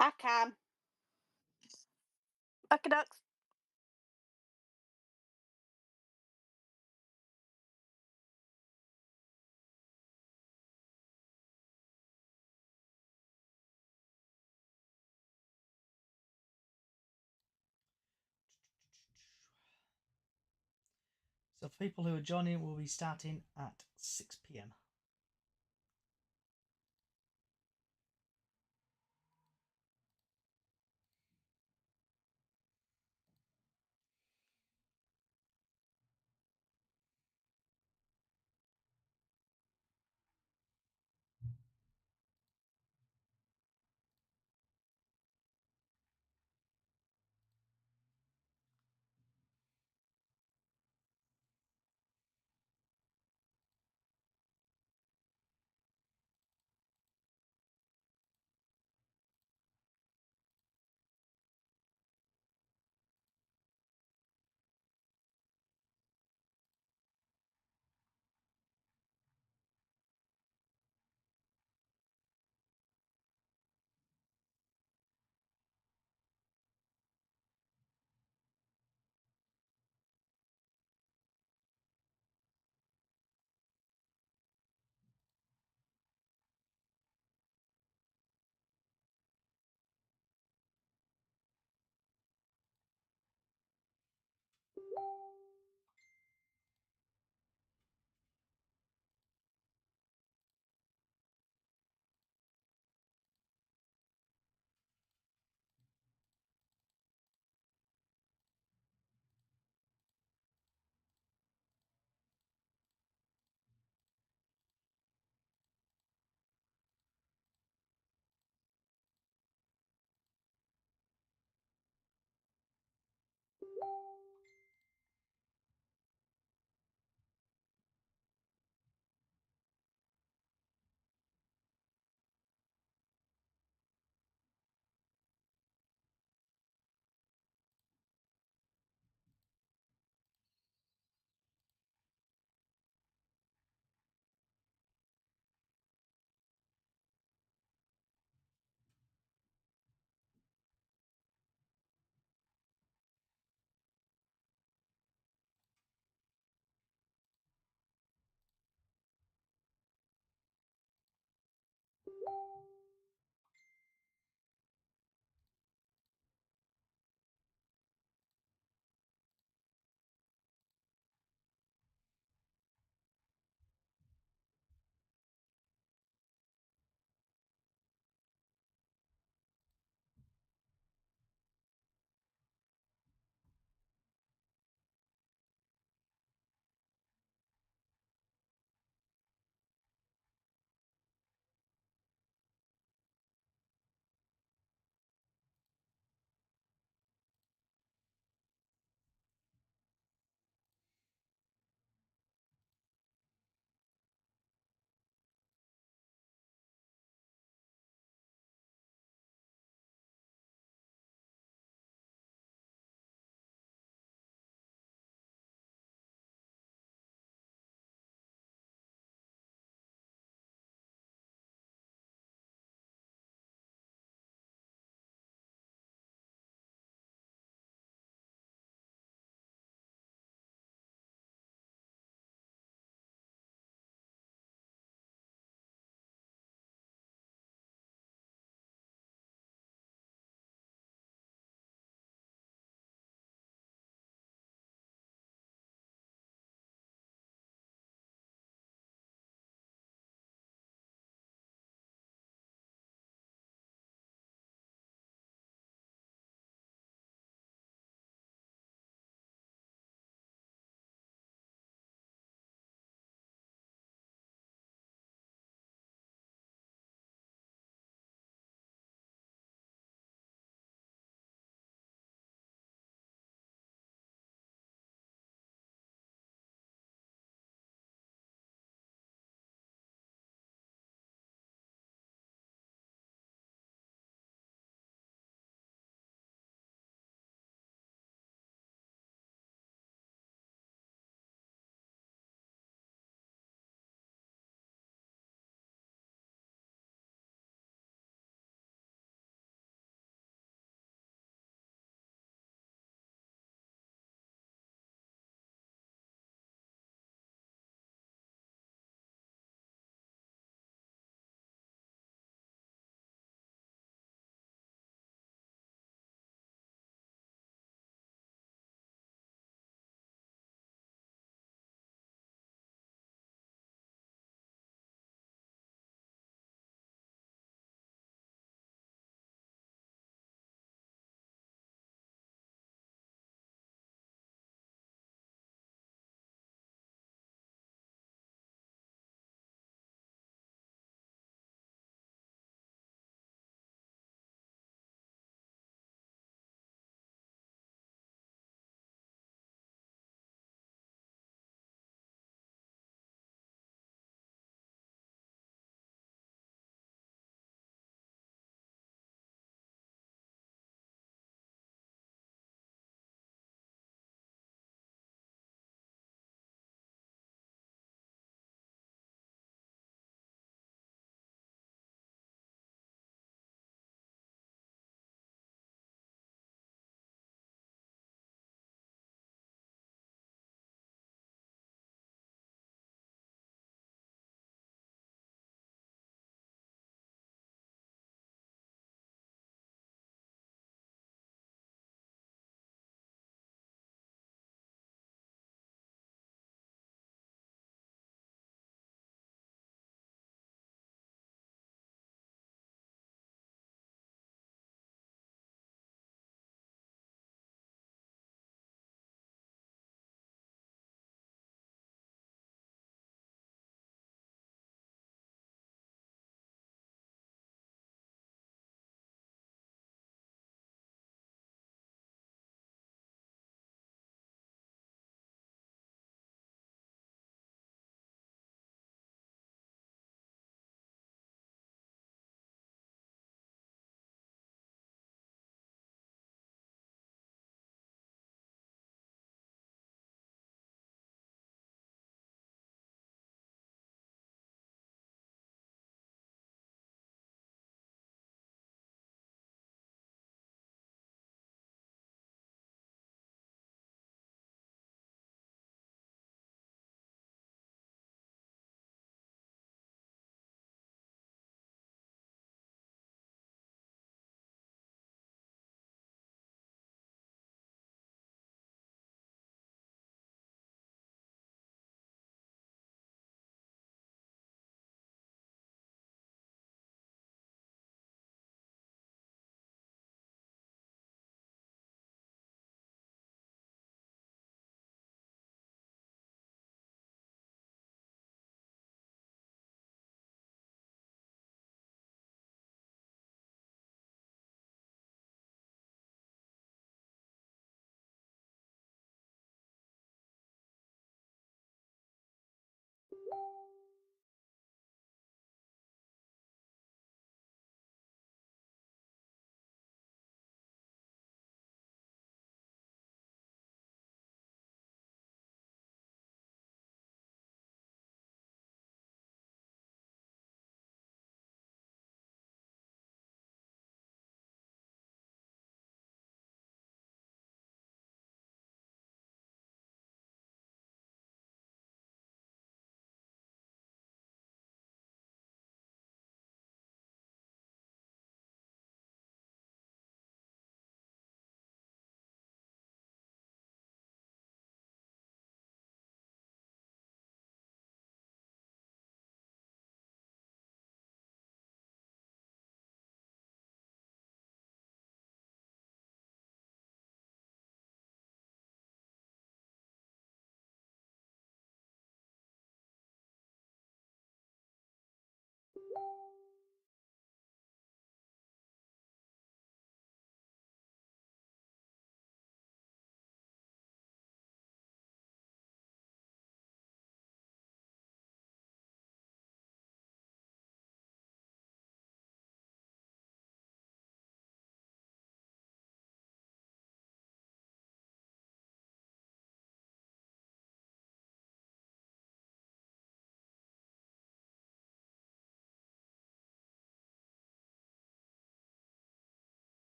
I can. Okay, ducks. So for people who are joining, we'll be starting at 6 p.m.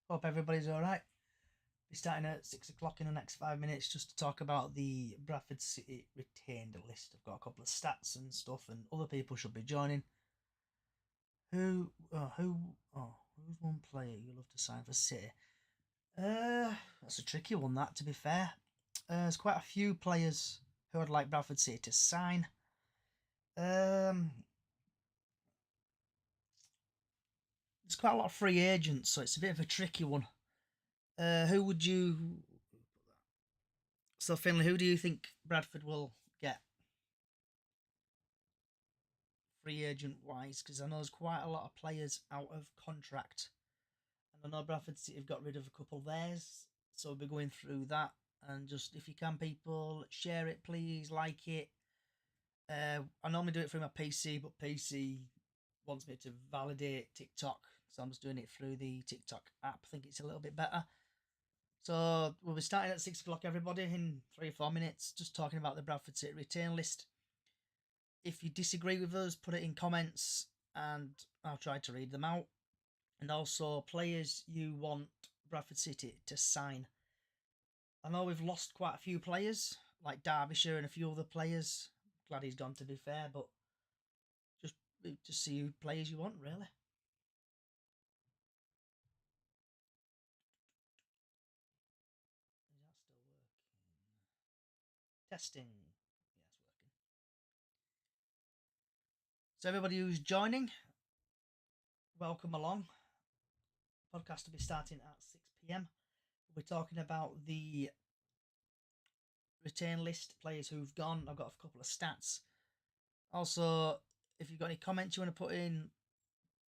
Hope everybody's all right. We're starting at 6 o'clock in the next 5 minutes just to talk about the Bradford City retained list. I've got a couple of stats and stuff, and other people should be joining. Who's one player you love to sign for City? That's a tricky one, that, to be fair. There's quite a few players who I'd like Bradford City to sign. There's quite a lot of free agents, so it's a bit of a tricky one. Who would you... So, Finley, who do you think Bradford will get free agent wise? Because I know there's quite a lot of players out of contract. And I know Bradford City have got rid of a couple of theirs. So we'll be going through that. And just, if you can, people, share it, please, like it. I normally do it through my PC, but PC wants me to validate TikTok. So I'm just doing it through the TikTok app. I think it's a little bit better. So we'll be starting at 6 o'clock, everybody, in 3 or 4 minutes, just talking about the Bradford City return list. If you disagree with us, put it in comments and I'll try to read them out. And also players you want Bradford City to sign. I know we've lost quite a few players, like Derbyshire and a few other players. Glad he's gone, to be fair, but just see who players you want, really. Is that still working? Testing. Yeah, it's working. So everybody who's joining, welcome along. Podcast will be starting at 6 p.m. We're talking about the return list, players who've gone. I've got a couple of stats. Also, if you've got any comments you want to put in,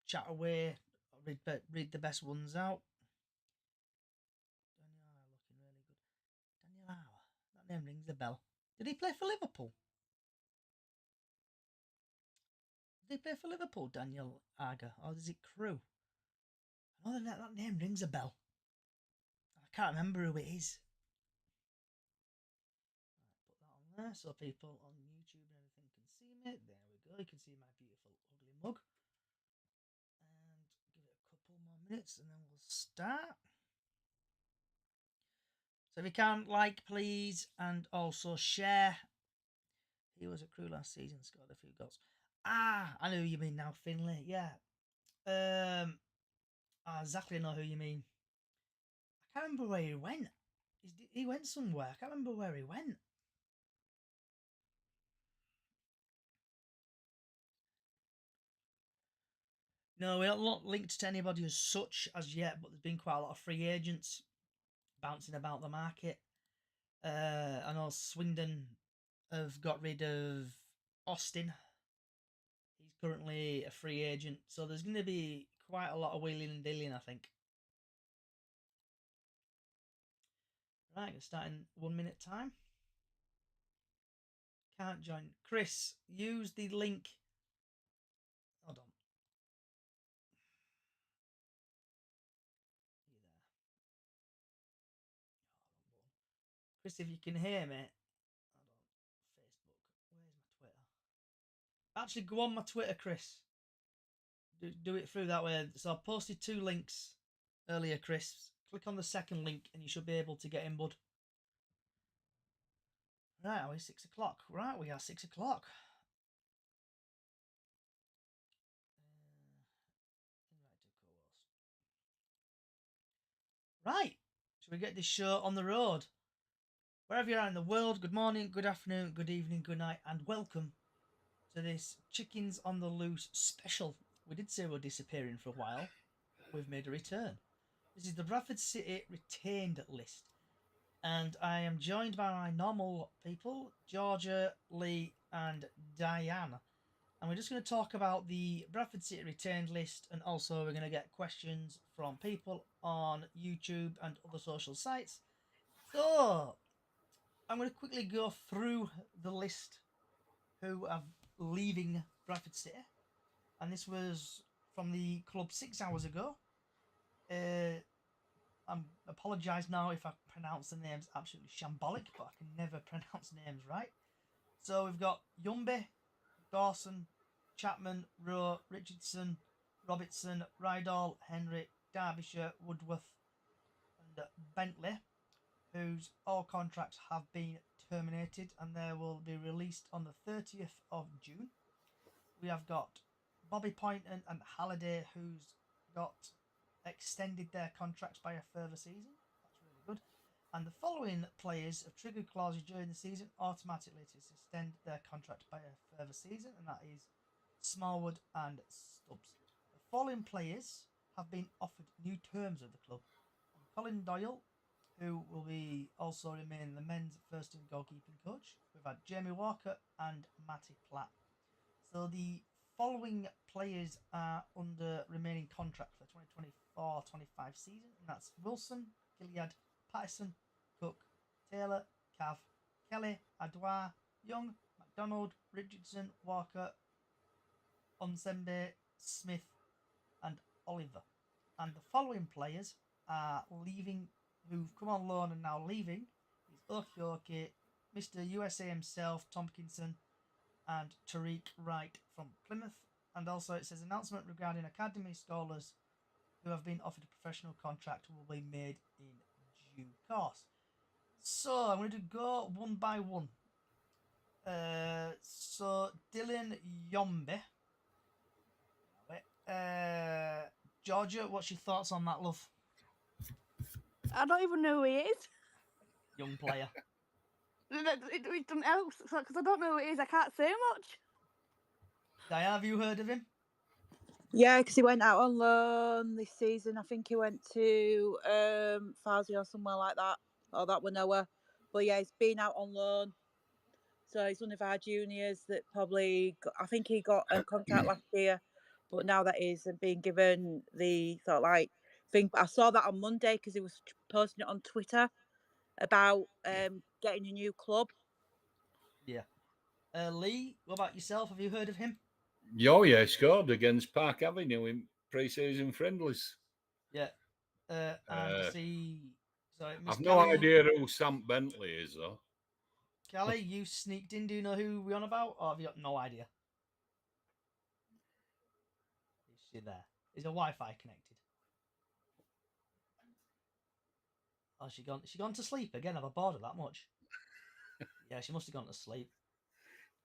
chat away. Read the best ones out. Daniel looking really good. Daniel Hour. That name rings a bell. Did he play for Liverpool? Did he play for Liverpool, Daniel Aga? Or is it Crew? I know that name rings a bell. I can't remember who it is. Right, put that on there so people on YouTube and everything can see me. There we go. You can see my beautiful ugly mug. And give it a couple more minutes and then we'll start. So if you can, like, please, and also share. He was a Crew last season, scored a few goals. I know who you mean now, Finley. Yeah. I exactly know who you mean. I can't remember where he went. He went somewhere. I can't remember where he went. No, we're not linked to anybody as such as yet, but there's been quite a lot of free agents bouncing about the market. I know Swindon have got rid of Austin. He's currently a free agent, so there's going to be quite a lot of wheeling and dealing, I think. Right, we're starting 1 minute time. Can't join. Chris, use the link. Hold on. Are you there? Oh, Chris, if you can hear me. Hold on. Facebook. Where's my Twitter? Actually, go on my Twitter, Chris. Do it through that way. So I posted 2 links earlier, Chris. Click on the second link and you should be able to get in, bud. Right, are we 6 o'clock? Right, we are 6 o'clock. Right, should we get this show on the road? Wherever you are in the world, good morning, good afternoon, good evening, good night, and welcome to this Chickens on the Loose special. We did say we were disappearing for a while, but we've made a return. This is the Bradford City retained list. And I am joined by my normal people, Georgia, Lee, and Diane. And we're just going to talk about the Bradford City retained list, and also we're going to get questions from people on YouTube and other social sites. So, I'm going to quickly go through the list who are leaving Bradford City. And this was from the club 6 hours ago. I apologise now if I pronounce the names absolutely shambolic, but I can never pronounce names right. So we've got Yumbe, Dawson, Chapman, Rowe, Richardson, Robertson, Rydal, Henry, Derbyshire, Woodworth, Bentley, whose all contracts have been terminated and they will be released on the 30th of June. We have got Bobby Poynton and Halliday, who's got extended their contracts by a further season. That's really good. And the following players have triggered clauses during the season automatically to extend their contract by a further season, and that is Smallwood and Stubbs. The following players have been offered new terms of the club. And Colin Doyle, who will be also remain the men's first team goalkeeping coach. We've had Jamie Walker and Matty Platt. So the following players are under remaining contract for the 2024-25 season, and that's Wilson, Gilead, Patterson, Cook, Taylor, Cav, Kelly, Adwa, Young, McDonald, Richardson, Walker, Onsembe, Smith, and Oliver. And the following players are leaving, who've come on loan and now leaving, is Okioke, Mr. USA himself, Tompkinson, and Tariq Wright from Plymouth. And also it says announcement regarding academy scholars who have been offered a professional contract will be made in due course. So I'm going to go one by one. So Dylan Yombe. Georgia, what's your thoughts on that, love? I don't even know who he is. Young player. It doesn't help because I don't know who he is. I can't say much. Diane, have you heard of him? Yeah, because he went out on loan this season. I think he went to Farsley or somewhere like that, or that were Noah. But yeah, he's been out on loan. So he's one of our juniors that probably I think he got a contract last year, but now that he's been given the sort of like thing. I saw that on Monday because he was posting it on Twitter about getting a new club. Yeah. Lee, what about yourself? Have you heard of him? Oh, yeah, he scored against Park Avenue in pre-season friendlies. Yeah. And see, sorry, Miss I've Callie, no idea who Sam Bentley is, though. Callie, you sneaked in. Do you know who we're on about, or have you got no idea? Is she there? Is her Wi-Fi connected? Oh, she gone to sleep again? Have I bored her that much? Yeah, she must have gone to sleep.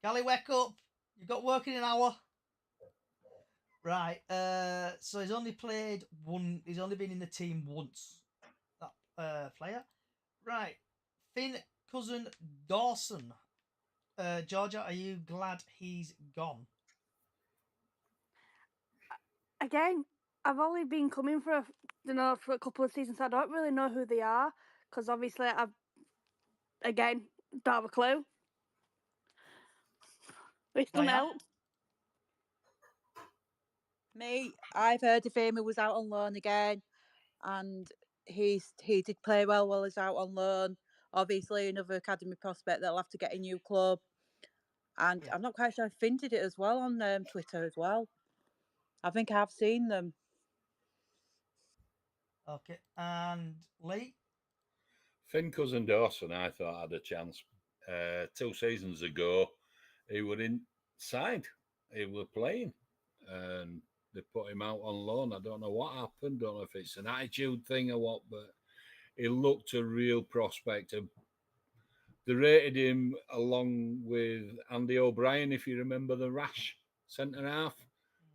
Callie, wake up! You've got work in an hour. Right. So he's only played one. He's only been in the team once. That player. Right. Finn Cousin Dawson. Georgia, are you glad he's gone? Again, I've only been coming for a couple of seasons. So I don't really know who they are because obviously I've don't have a clue. Which doesn't help. Me, I've heard of him. He was out on loan again, and he did play well while he's out on loan. Obviously, another academy prospect that'll have to get a new club. And yeah. I'm not quite sure. Finn did it as well on Twitter as well. I think I've seen them. Okay, and Lee? Finn Cousin Dawson, I thought had a chance 2 seasons ago. He were inside. He were playing, and they put him out on loan. I don't know what happened. Don't know if it's an attitude thing or what, but he looked a real prospect. They rated him along with Andy O'Brien, if you remember the rash centre half.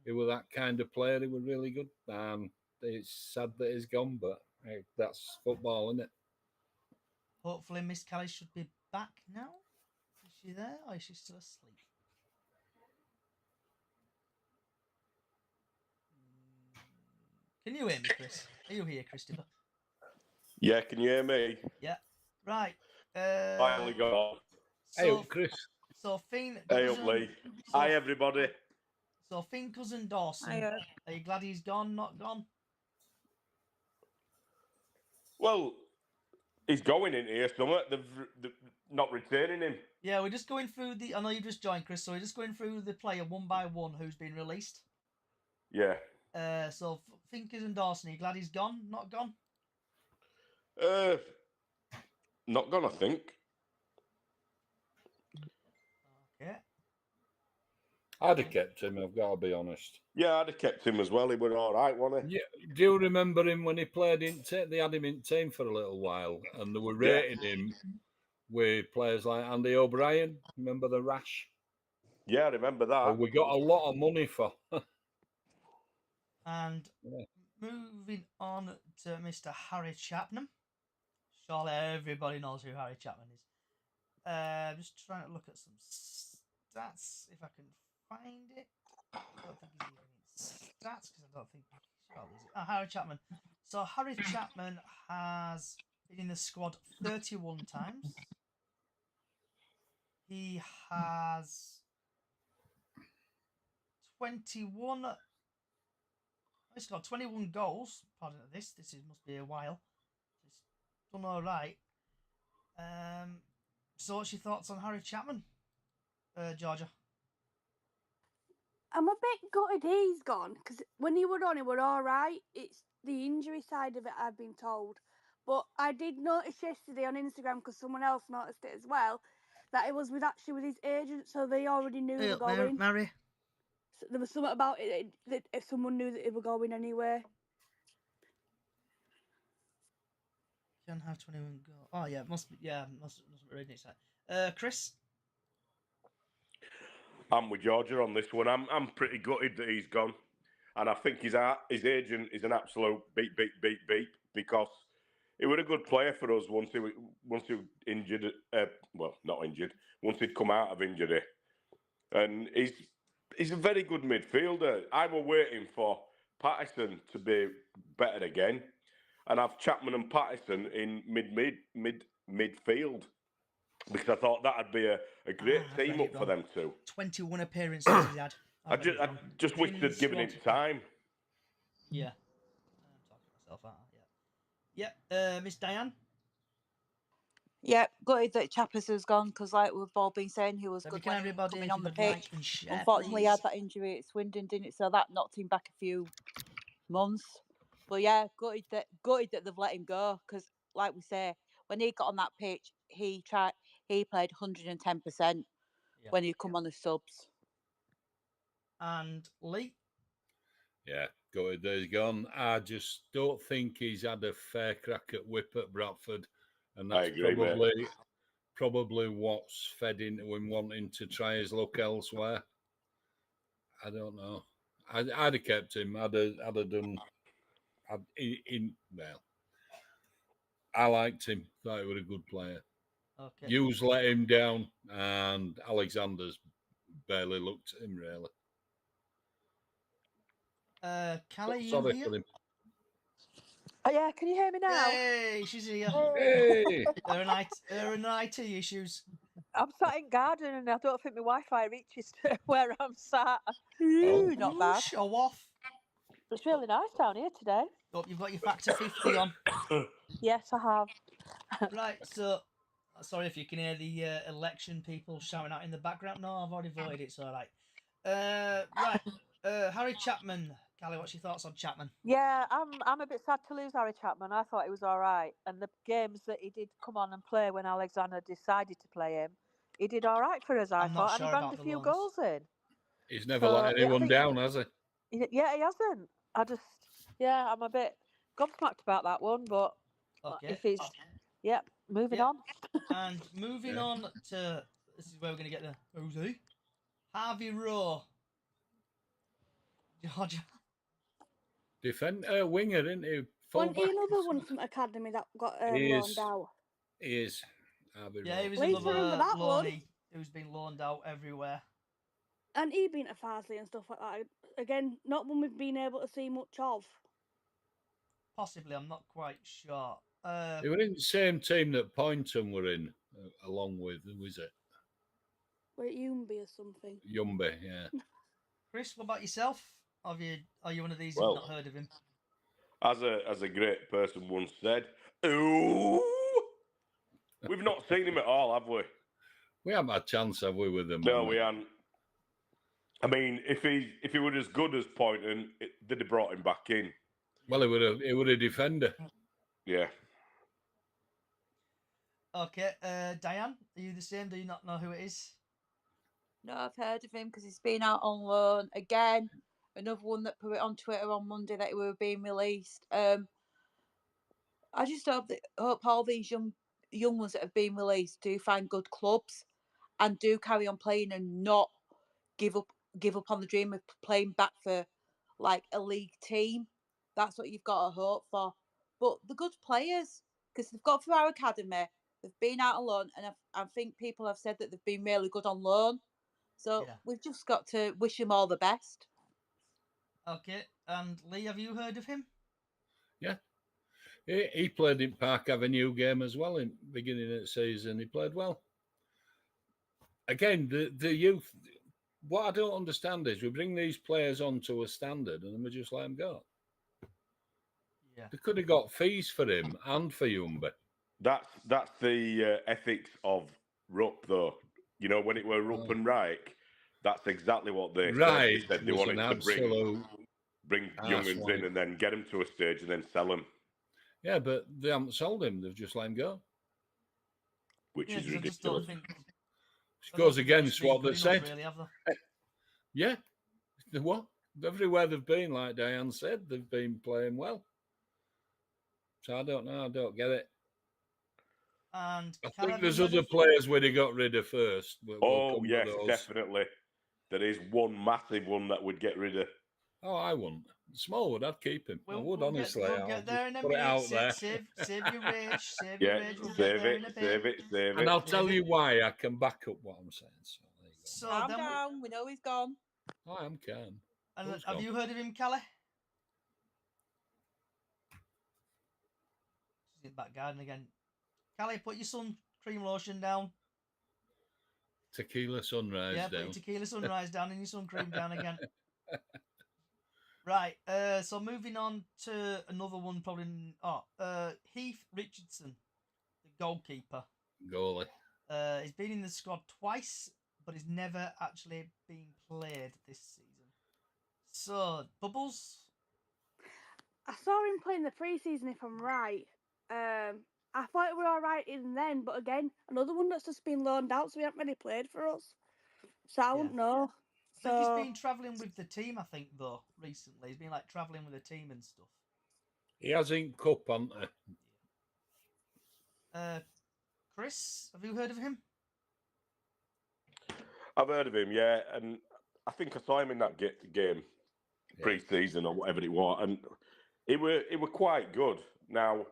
He was that kind of player. He was really good. It's sad that he's gone, but hey, that's football, isn't it? Hopefully Miss Callie should be back now. Is she there or is she still asleep? Can you hear me, Chris? Are you here, Christopher? Yeah, can you hear me? Yeah. Right. Finally got on. Hey up, Chris. So Finn. Hey up, Lee. Hi, everybody. So Finn Cousin Dawson. Are you glad he's gone? Not gone? Well, he's going into here somewhere. They're not returning him. Yeah, we're just going through the. I know you just joined, Chris. So we're just going through the player one by one who's been released. Yeah. So Finn Cousin Dawson. Are you glad he's gone? Not gone? Not gone, I think. Okay. I'd have kept him, I've got to be honest. Yeah, I'd have kept him as well. He was all right, wasn't he? Yeah, do you remember him when he played in team? They had him in team for a little while, and they were rating him with players like Andy O'Brien. Remember the Rash? Yeah, I remember that. Well, we got a lot of money for. And Yeah. moving on to Mr. Harry Chapman. Surely everybody knows who Harry Chapman is. Just trying to look at some stats if I can find it. I don't think he's even in stats because I don't think. Harry Chapman. So Harry Chapman has been in the squad 31 times. He has 21. He's got 21 goals. Pardon this. Must be a while. It's done all right. So what's your thoughts on Harry Chapman, Georgia? I'm a bit gutted he's gone because when he were on, he were all right. It's the injury side of it, I've been told. But I did notice yesterday on Instagram because someone else noticed it as well that it was actually with his agent, so they already knew he were going. Mary. So there was something about it that if someone knew that he were going anyway. Can have 21 goals. Oh yeah, must be reading it. Chris. I'm with Georgia on this one. I'm pretty gutted that he's gone, and I think his agent is an absolute beep because he was a good player for us once he was injured. Well, not injured. Once he'd come out of injury, and he's a very good midfielder. I was waiting for Patterson to be better again, and I've Chapman and Patterson in midfield. Because I thought that'd be a great team up for them two. 21 appearances he's had. I just wish they'd given him time. Yeah. I'm talking myself out. Yeah. Miss Diane? Yeah, gutted that Chappers has gone because, like we've all been saying, he was good when he was coming on the pitch. Unfortunately, he had that injury at Swindon, didn't it? So that knocked him back a few months. But yeah, gutted that they've let him go because, like we say, when he got on that pitch, he played 110% when he come on the subs. And Lee? Yeah, gutted that he's gone. I just don't think he's had a fair crack at whip at Bradford, and that's probably what's fed into him wanting to try his luck elsewhere. I don't know. I'd have kept him. I'd have done. Well, I liked him. Thought he was a good player. Okay. Hughes let him down, and Alexander's barely looked at him really. Callie, you sorry here? for him. Oh yeah, can you hear me now? Hey, she's here. Hey. Her and IT issues. I'm sat in garden and I don't think my Wi-Fi reaches to where I'm sat. Not bad. Show off. It's really nice down here today. Oh, you've got your factor 50 on. Yes, I have. Right, so sorry if you can hear the election people shouting out in the background. No, I've already voted. It's all right. Right, Harry Chapman. Callie, what's your thoughts on Chapman? Yeah, I'm a bit sad to lose Harry Chapman. I thought he was all right, and the games that he did come on and play when Alexander decided to play him, he did all right for us. I thought, and he banged a few goals in. He's never let anyone down, has he? Yeah, he hasn't. I'm a bit gobsmacked about that one, but if he's, moving on. And moving on to, this is where we're going to get the who's he? Harvey Rowe. Georgia. Defender, winger, isn't he? Wasn't he another one from academy that got loaned out? He is. Harvey Yeah, Rowe. he was Please another remember that loanee who's been loaned out everywhere. And he been to Farsley and stuff like that. Again, not one we've been able to see much of. Possibly, I'm not quite sure. They were in the same team that Poynton were in, along with, who was it? Wait, Yumby or something. Yumby, yeah. Chris, what about yourself? Are you one of these who've not heard of him? As a great person once said, ooh, we've not seen him at all, have we? We haven't had a chance, have we, with him? No, we haven't. I mean, if he were as good as Poynton, they'd have brought him back in. Well, he would a defender. Yeah. Okay, Diane, are you the same? Do you not know who it is? No, I've heard of him because he's been out on loan again. Another one that put it on Twitter on Monday that he were being released. I just hope all these young ones that have been released do find good clubs and do carry on playing and not give up on the dream of playing back for like a league team. That's what you've got to hope for. But the good players, because they've got through our academy, they've been out on loan, and I think people have said that they've been really good on loan. So Yeah. we've just got to wish them all the best. Okay, and Lee, have you heard of him? Yeah. He played in Park Avenue game as well in beginning of the season. He played well. Again, the youth. What I don't understand is we bring these players on to a standard and then we just let them go. Yeah. They could have got fees for him and for Yumba. That's the ethics of Rupp, though. You know, when it were Rupp and Reich, that's exactly what they said. They said they was wanted an to absolute bring young'uns arsewipe. in and then get them to a stage and then sell them, Yeah, but they haven't sold him. They've just let him go. which Yeah, is 'cause I just ridiculous. don't think. It goes against been what they good enough, said. really, have they? Yeah. What? Everywhere they've been, like Diane said, they've been playing well. So I don't know. I don't get it. And I Cal, think have there's you heard other of- players where they got rid of first. We'll Oh, come to yes, those. definitely. There is one massive one that would get rid of. Oh, I wouldn't. Smallwood, I'd keep him. I would, honestly. We'll I'll get there in a put it minute. out there. Save your rage. Save Yeah, your rage. We'll get save there it, in a bit. save it, save And it. I'll tell you why I can back up what I'm saying. So there you go. So Calm then down. We know he's gone. I am calm. And Who's have gone? you heard of him, Callie? She's in back garden again. Callie, put your sun cream lotion down. Tequila Sunrise Yeah, put down. your tequila sunrise down and your sun cream down again. Right, so moving on to another one, probably. Heath Richardson, the goalkeeper. Goalie. He's been in the squad twice, but he's never actually been played this season. So, Bubbles? I saw him playing the pre-season, if I'm right. I thought it were all right in then, but again, another one that's just been loaned out, so he hasn't really played for us. So I wouldn't know. I think he's So been travelling with the team, I think, though, recently. He's been, like, travelling with the team and stuff. He hasn't cup, hasn't he? Chris, have you heard of him? I've heard of him, yeah, and I think I saw him in that game pre-season or whatever it was, and it were quite good. Now,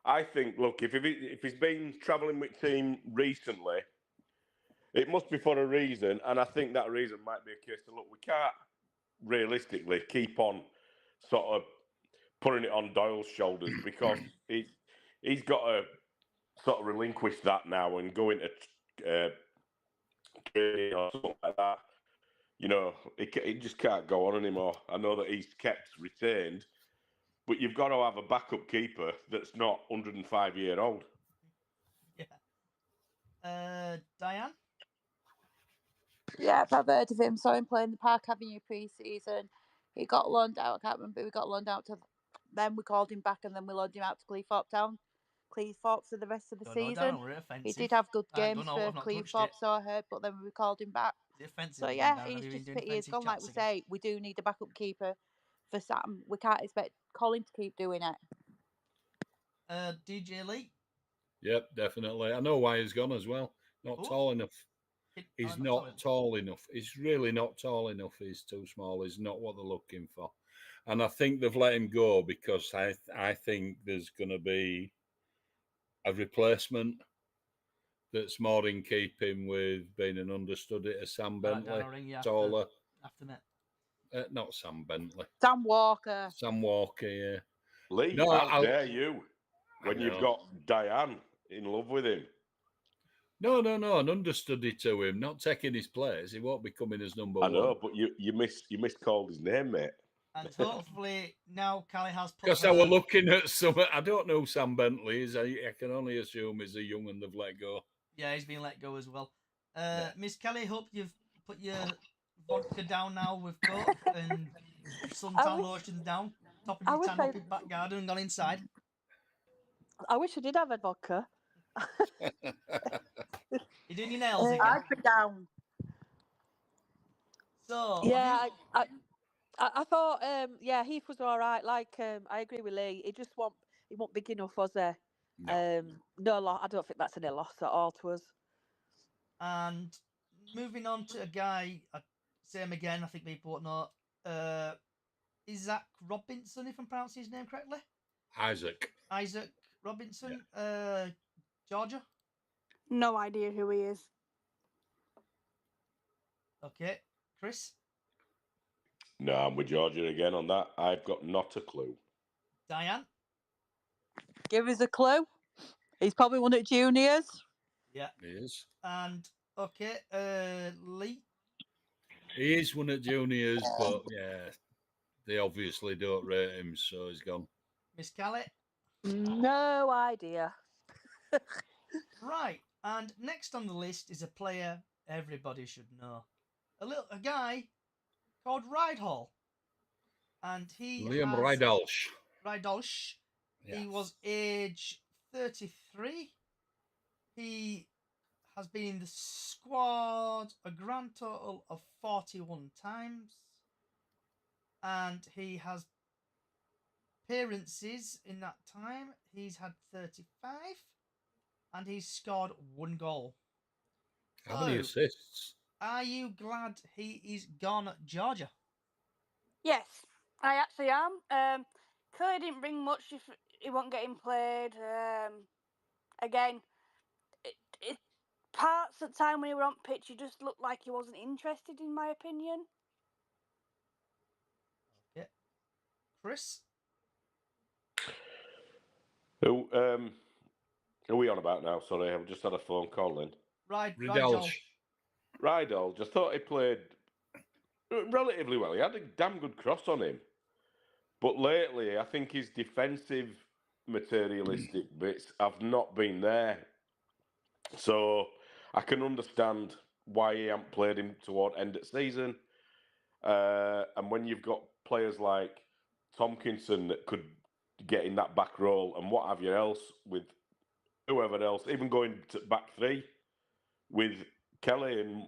I think, look, if he's been travelling with team recently, it must be for a reason, and I think that reason might be a case of, look, we can't realistically keep on sort of putting it on Doyle's shoulders because he's got to sort of relinquish that now and go into training or something like that. You know, it just can't go on anymore. I know that he's kept retained, but you've got to have a backup keeper that's not 105-year old. Yeah. Diane? Yeah, I've heard of him. Saw him playing the Park Avenue pre-season. He got loaned out. I can't remember. We got loaned out to. Then we called him back, and then we loaned him out to Cleethorpes Town. Cleethorpes for the rest of the season. He did have good games for Cleethorpes, so I heard. But then we called him back. So yeah, he's just pity he's gone. Like we say, we do need a backup keeper for Sam. We can't expect Colin to keep doing it. DJ Lee? Yep, definitely. I know why he's gone as well. Not tall enough. He's not tall enough. He's really not tall enough. He's too small. He's not what they're looking for. And I think they've let him go because I think there's going to be a replacement that's more in keeping with being an understudy to Sam Bentley. Taller. Not Sam Bentley. Sam Walker. Sam Walker, yeah. Lee, how dare you when you've got Diane in love with him? No, an understudy to him, not taking his place. He won't be coming as number one. I know, but you miscalled his name, mate. And hopefully now Callie has put because I was looking at some. I don't know who Sam Bentley is. I can only assume he's a young and they've let go. Yeah, he's been let go as well. Miss Kelly, hope you've put your vodka down now with Coke and suntan lotion down, topping your tan up in back garden and gone inside. I wish I did have a vodka. You're doing your nails again. I'd be down. So Yeah, I thought, Heath was all right. Like, I agree with Lee. He wasn't big enough, was he? No. No loss. I don't think that's any loss at all to us. and moving on to a guy, same again. I think people won't know. Isaac Robinson, if I'm pronouncing his name correctly. Isaac Robinson, Georgia. No idea who he is. Okay, Chris. No, I'm with Georgia again on that. I've got not a clue. Diane. Give us a clue. He's probably one at juniors. Yeah. he is. And okay, Lee. He is one at juniors, but yeah, they obviously don't rate him, so he's gone. Miss Callie. No idea. Right, and next on the list is a player everybody should know. A guy called Rydhall. And he Liam has Rydalsh. Rydalsh. Yeah. He was age 33. He has been in the squad a grand total of 41 times. And he has appearances in that time. He's had 35. And he's scored 1 goal. How many assists? Are you glad he is gone at Georgia? Yes, I actually am. Clearly didn't bring much if he wasn't getting played. Again, it parts of the time when he were on pitch, he just looked like he wasn't interested, in my opinion. Okay. Chris? Who are we on about now? Sorry, I've just had a phone call in. Rydalsh. Rydal, just thought he played relatively well. He had a damn good cross on him. But lately, I think his defensive materialistic bits have not been there. So I can understand why he hasn't played him toward end of season. And when you've got players like Tompkinson that could get in that back role and what have you else with whoever else, even going to back three with Kelly and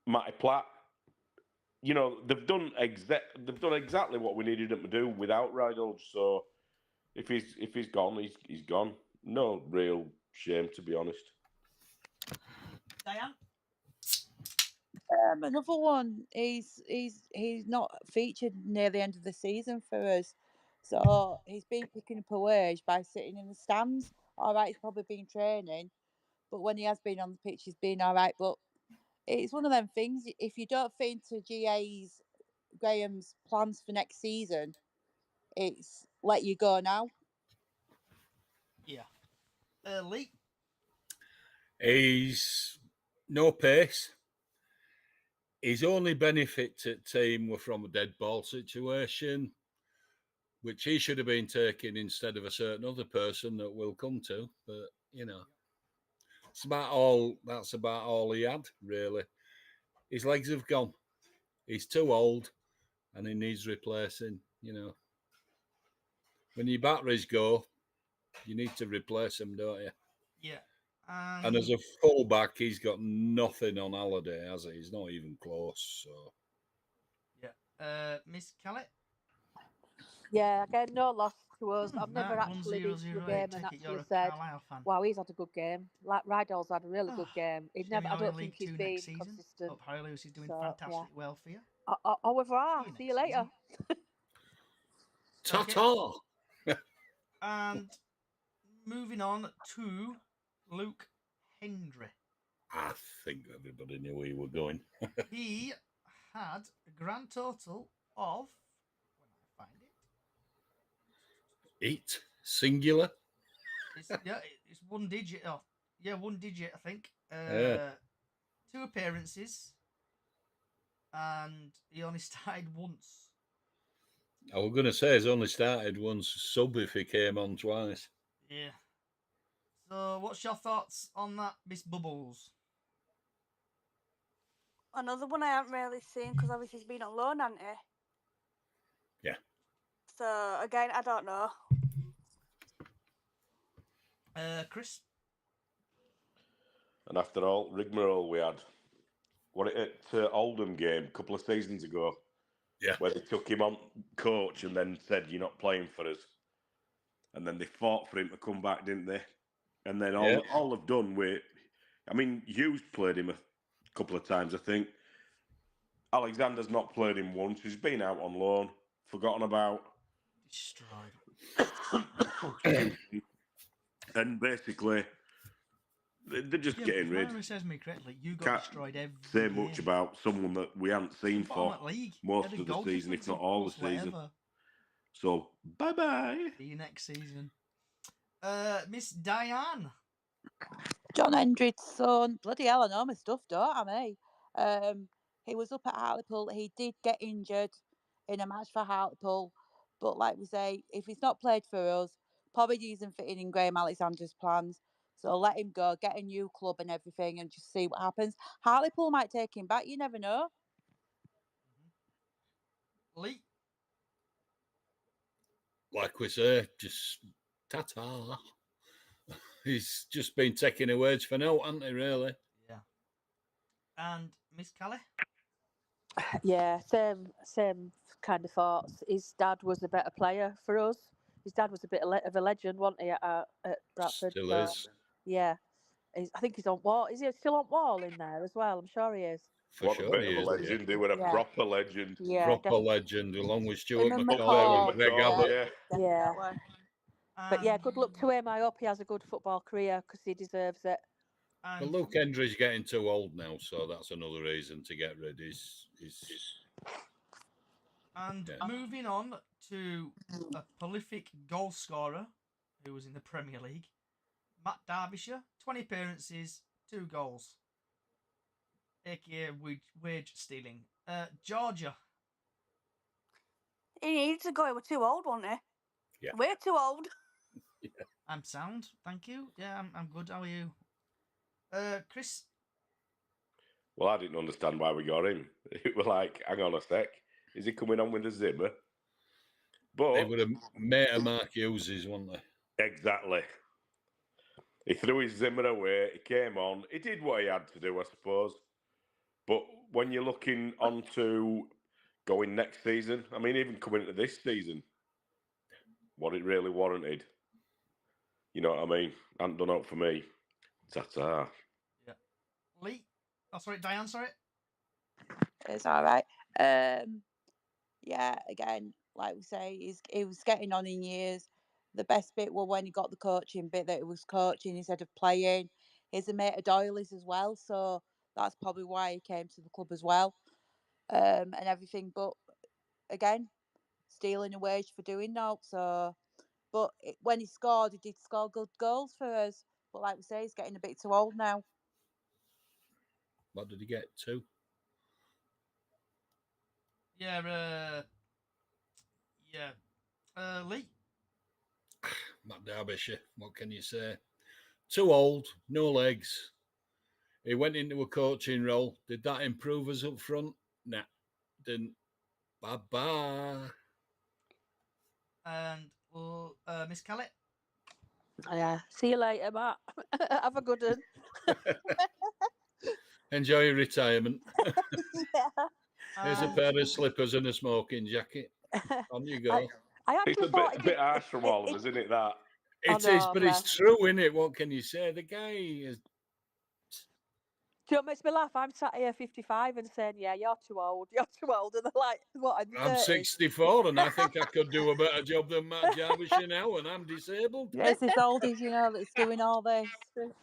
Matty Platt, they've done exactly what we needed them to do without Rydal. So if he's gone, he's gone. No real shame, to be honest. Diane? Another one. He's not featured near the end of the season for us, so he's been picking up a wage by sitting in the stands. All right, he's probably been training, but when he has been on the pitch, he's been all right. But it's one of them things. If you don't fit into Graham's plans for next season, it's let you go now. Yeah. Lee? He's no pace. His only benefit to the team were from a dead ball situation, which he should have been taking instead of a certain other person that we'll come to. But, that's about all he had, really. His legs have gone. He's too old and he needs replacing, When your batteries go, you need to replace them, don't you? Yeah. And as a fullback, he's got nothing on holiday, has he? He's not even close. So. Yeah. Miss Callie? Yeah, again, no loss to us. I've never Mark actually been to a 1008. game and Take it you're actually a said, Carlisle fan. "Wow, he's had a good game." Like Rydal's had a really good game. He'd Shame never. you're I in don't think League he's Two been next season. consistent. Hope Harry Lewis is doing So, fantastic well for you. Au revoir. See See you you next later. Ta-ta! And moving on to Luke Hendry. I think everybody knew where you were going. He had a grand total of, when I find it, 8 singular. it's one digit. Oh, yeah, one digit, I think. Yeah. 2 appearances, and he only started once. I was going to say he's only started once sub if he came on twice. Yeah. So, what's your thoughts on that, Miss Bubbles? Another one I haven't really seen because obviously he's been on loan, hasn't he? Yeah. So again, I don't know. Chris? And after all, rigmarole we had. at Oldham game a couple of seasons ago, Yeah. where they took him on coach and then said, "You're not playing for us," and then they fought for him to come back, didn't they? And then all they've done with, I mean, Hughes played him a couple of times, I think. Alexander's not played him once. He's been out on loan, forgotten about. Destroyed. Excuse me. And basically, they're just Jim, getting if rid. memory serves me correctly, you got Can't destroyed every say game. much about someone that we haven't seen Bottom for at league. most Had a of the goal season, if difference not of all the plus season. whatever. So, bye-bye. See you next season. Miss Diane. John Hendry's son. Bloody hell, I know my stuff, don't I, me? He was up at Hartlepool. He did get injured in a match for Hartlepool. But like we say, if he's not played for us, probably isn't fitting in Graham Alexander's plans. So let him go, get a new club and everything, and just see what happens. Hartlepool might take him back. You never know. Lee. Like we say, just ta-ta. He's just been taking a words for now, hasn't he, really? Yeah. And Miss Callie. Yeah, same kind of thoughts. His dad was a better player for us. His dad was a bit of a legend, wasn't he, at Bradford? Still So, is. yeah, I think he's on wall. Is he still on wall in there as well? I'm sure he is. For What sure a bit he of a is. legend. They were a Yeah. proper legend. Yeah, Proper definitely. legend, along with Him Stuart and Up there McCall with McCall. and Big McCall, Albert. yeah. Yeah. Definitely. But yeah, good luck to him. I hope he has a good football career because he deserves it. But And Luke Hendry's getting too old now, so that's another reason to get rid. Yeah. moving on to a prolific goal scorer who was in the Premier League, Matt Derbyshire, 20 appearances, 2 goals, aka wage stealing. Georgia. He needs to go. We're too old, wasn't he? Yeah. We're too old. I'm sound, thank you. Yeah, I'm good. How are you? Chris. Well, I didn't understand why we got him. It was like, hang on a sec. Is he coming on with a Zimmer? But They would have made a Mark Hughes, wouldn't they? exactly. He threw his Zimmer away. He came on. He did what he had to do, I suppose. But when you're looking on to going next season, I mean, even coming into this season, what it really warranted. You know what I mean? Hadn't done out for me. Ta-ta. Yeah. Lee. Oh, sorry, Diane. Sorry. It's all right. Yeah, again, like we say, he was getting on in years. The best bit was when he got the coaching bit, that he was coaching instead of playing. He's a mate of Doyley's as well, so that's probably why he came to the club as well, and everything. But again, stealing a wage for doing that. So, but when he scored, he did score good goals for us. But like we say, he's getting a bit too old now. What did he get? 2? Yeah. Lee. Matt Derbyshire, what can you say? Too old, no legs. He went into a coaching role. Did that improve us up front? Nah, didn't. Bye-bye. And Miss Callie. Yeah. See you later, Matt. Have a good one. Enjoy your retirement. Yeah. Here's a pair of slippers and a smoking jacket. On you go. I It's actually a thought bit harsh from all of us, isn't it, that? It is, but it's true, isn't it? What can you say? The guy is. Do you know what makes me laugh? I'm sat here 55 and saying, yeah, you're too old. You're too old. And they're like, what, I'm 30? I'm 64 and I think I could do a better job than Matt Derbyshire now, and I'm disabled. Yes, this oldies, that's doing all this.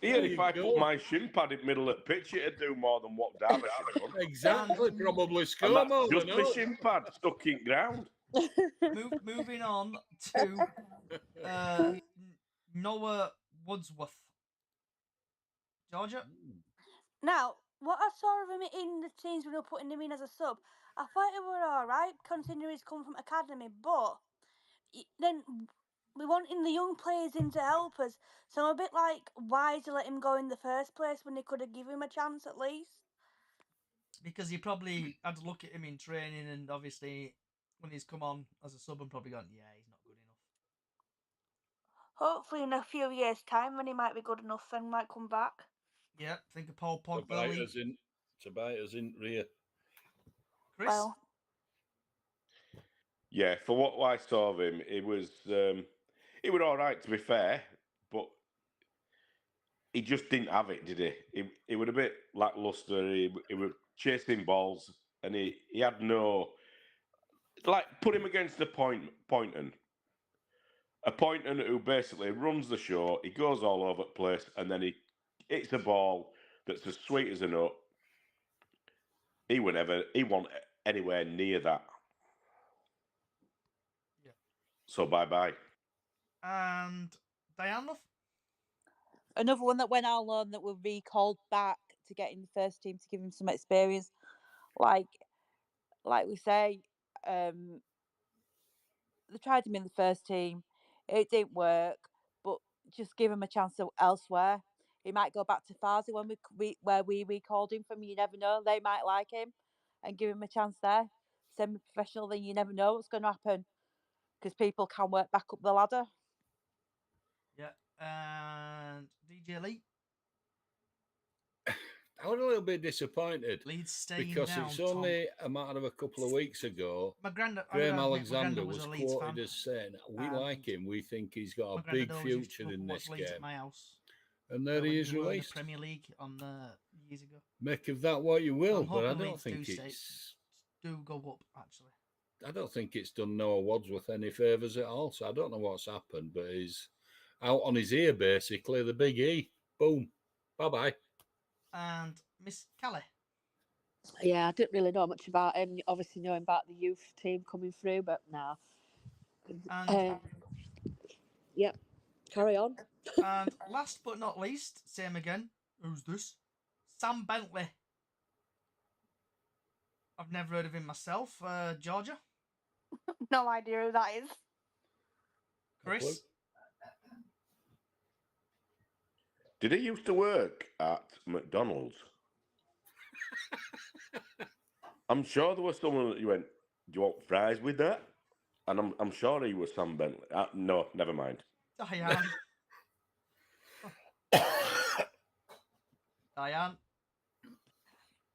Here, There if you I go. put my shin pad in middle of the pitch, it'd do more than what Derbyshire done. Exactly, probably And score more that's just than my us. shin pad stuck in ground. Moving on to Noah Woodsworth. Georgia. Now, what I saw of him in the teams when we were putting him in as a sub, I thought it were all right, considering he's come from academy. But then we wanting the young players in to help us, so I'm a bit like, why did you let him go in the first place when they could have given him a chance at least? Because he probably had to look at him in training, and obviously when he's come on as a sub and probably gone, yeah, he's not good enough. Hopefully, in a few years' time, when he might be good enough, then might come back. Yeah, think of Paul To Pogba. bite Lee. us in, to bite us in rear. Chris? Well, Yeah, for what I saw of him, it was all right, to be fair, but he just didn't have it, did he? He was a bit lackluster. He was chasing balls, and he had no, like, put him against the Poynton. A Poynton who basically runs the show. He goes all over the place, and then he hits a ball that's as sweet as a nut. He won't anywhere near that. Yeah. So bye. And Diane Love? Another one that went out on loan that were recalled back to get in the first team to give him some experience. Like we say, they tried him in the first team. It didn't work, but just give him a chance elsewhere. He might go back to Farsi when where we recalled him from. You never know. They might like him and give him a chance there. Semi-professional, then you never know what's going to happen because people can work back up the ladder. Yeah. And DJ Lee? I was a little bit disappointed Leeds staying because down, it's Tom. only a matter of a couple of weeks ago. My granddad, Graham my Alexander granddad was a Leeds quoted fan. as saying, "We like him. We think he's got My a big granddad always used to future go up in and this watch Leeds at game." my house. And there he when is they were in the released. Premier League on years ago. Make of that what you So will, I'm but I hoping don't Leeds think do it's. do go up, actually. I don't think it's done Noah Wadsworth any favours at all. So I don't know what's happened, but he's out on his ear basically. The big E, boom, bye bye. And Miss Callie? Yeah, I didn't really know much about him. Obviously, knowing about the youth team coming through, but no. And Yep, carry on. and last but not least, same again. Who's this? Sam Bentley. I've never heard of him myself. Georgia? no idea who that is. Chris? Did he used to work at McDonald's? I'm sure there was someone that you went, "Do you want fries with that?" And I'm sure he was Sam Bentley. No, never mind. Diane? Diane?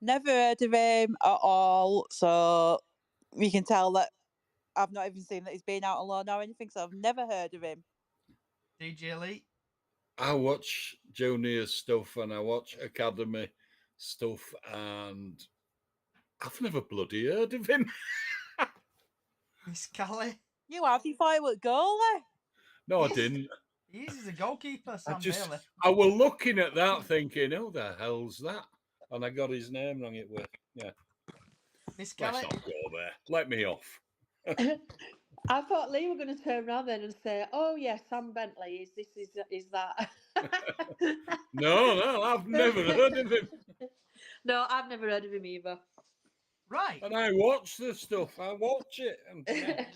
Never heard of him at all, so you can tell that I've not even seen that he's been out on loan or anything, so I've never heard of him. DJ Lee? I watch junior stuff and I watch academy stuff, and I've never bloody heard of him. Miss Callie? You have? You thought he was goalie? No, I didn't. He's a goalkeeper, Sam Bailey. I was looking at that thinking, who the hell's that? And I got his name wrong. It was, yeah. Miss Let's Callie? not go there. Let me off. I thought Lee were going to turn around then and say, "Oh yeah, Sam Bentley is that." No, I've never heard of him. No, I've never heard of him either. Right. And I watch the stuff. I watch it. And yeah.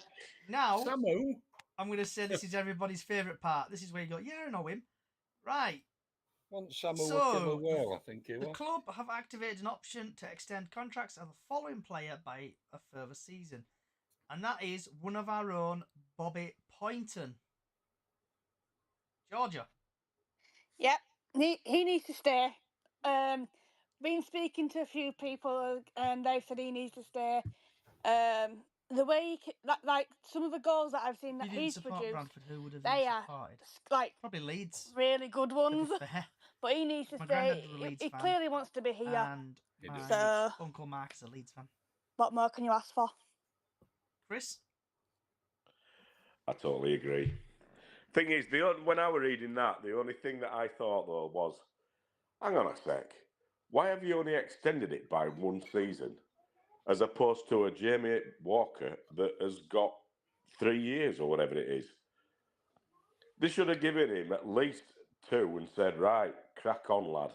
Now, Samu. I'm going to say this is everybody's favourite part. This is where you go, yeah, I know him. Right. Once Samu So, Killer War, I think he The was. club have activated an option to extend contracts of the following player by a further season. And that is one of our own, Bobby Poynton. Georgia? Yep, he needs to stay. Been speaking to a few people and they've said he needs to stay. The way like some of the goals that I've seen that If you didn't he's support produced, Bradford, who would have they you are supported? like Probably Leeds. really good ones. To be fair. But he needs to My stay. granddad was a Leeds He fan, clearly wants to be here. And my So, Uncle Mark is a Leeds fan. what more can you ask for? Chris? I totally agree. Thing is, when I was reading that, the only thing that I thought though was, hang on a sec, why have you only extended it by one season, as opposed to a Jamie Walker that has got 3 years or whatever it is? They should have given him at least 2 and said, right, crack on, lad.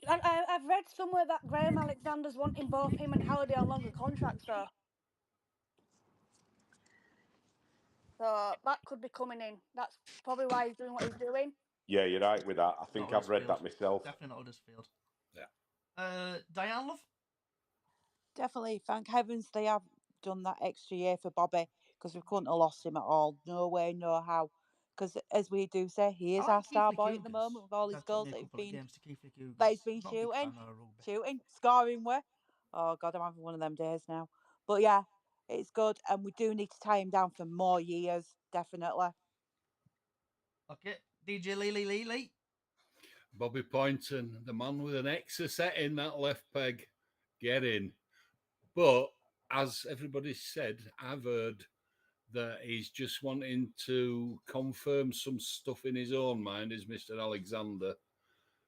I've read somewhere that Graham Alexander's wanting both him and Halliday on longer contracts, though. So that could be coming in. That's probably why he's doing what he's doing. Yeah, you're right with that. I think I've read that myself. Definitely not Huddersfield. Yeah. Diane Love? Definitely. Thank heavens they have done that extra year for Bobby because we couldn't have lost him at all. No way, no how. because, as we do say, he is I our like star Keith boy at the Cougars. moment with all his I've goals me a that he's couple of been games to Keith Cougars. that he's been Not a big fan shooting, of rugby. scoring with. Oh God, I'm having one of them days now. But yeah, it's good, and we do need to tie him down for more years, definitely. Okay, DJ Lee. Bobby Poynton, the man with an extra set in that left peg, get in. But as everybody said, I've heard that he's just wanting to confirm some stuff in his own mind, is Mr. Alexander,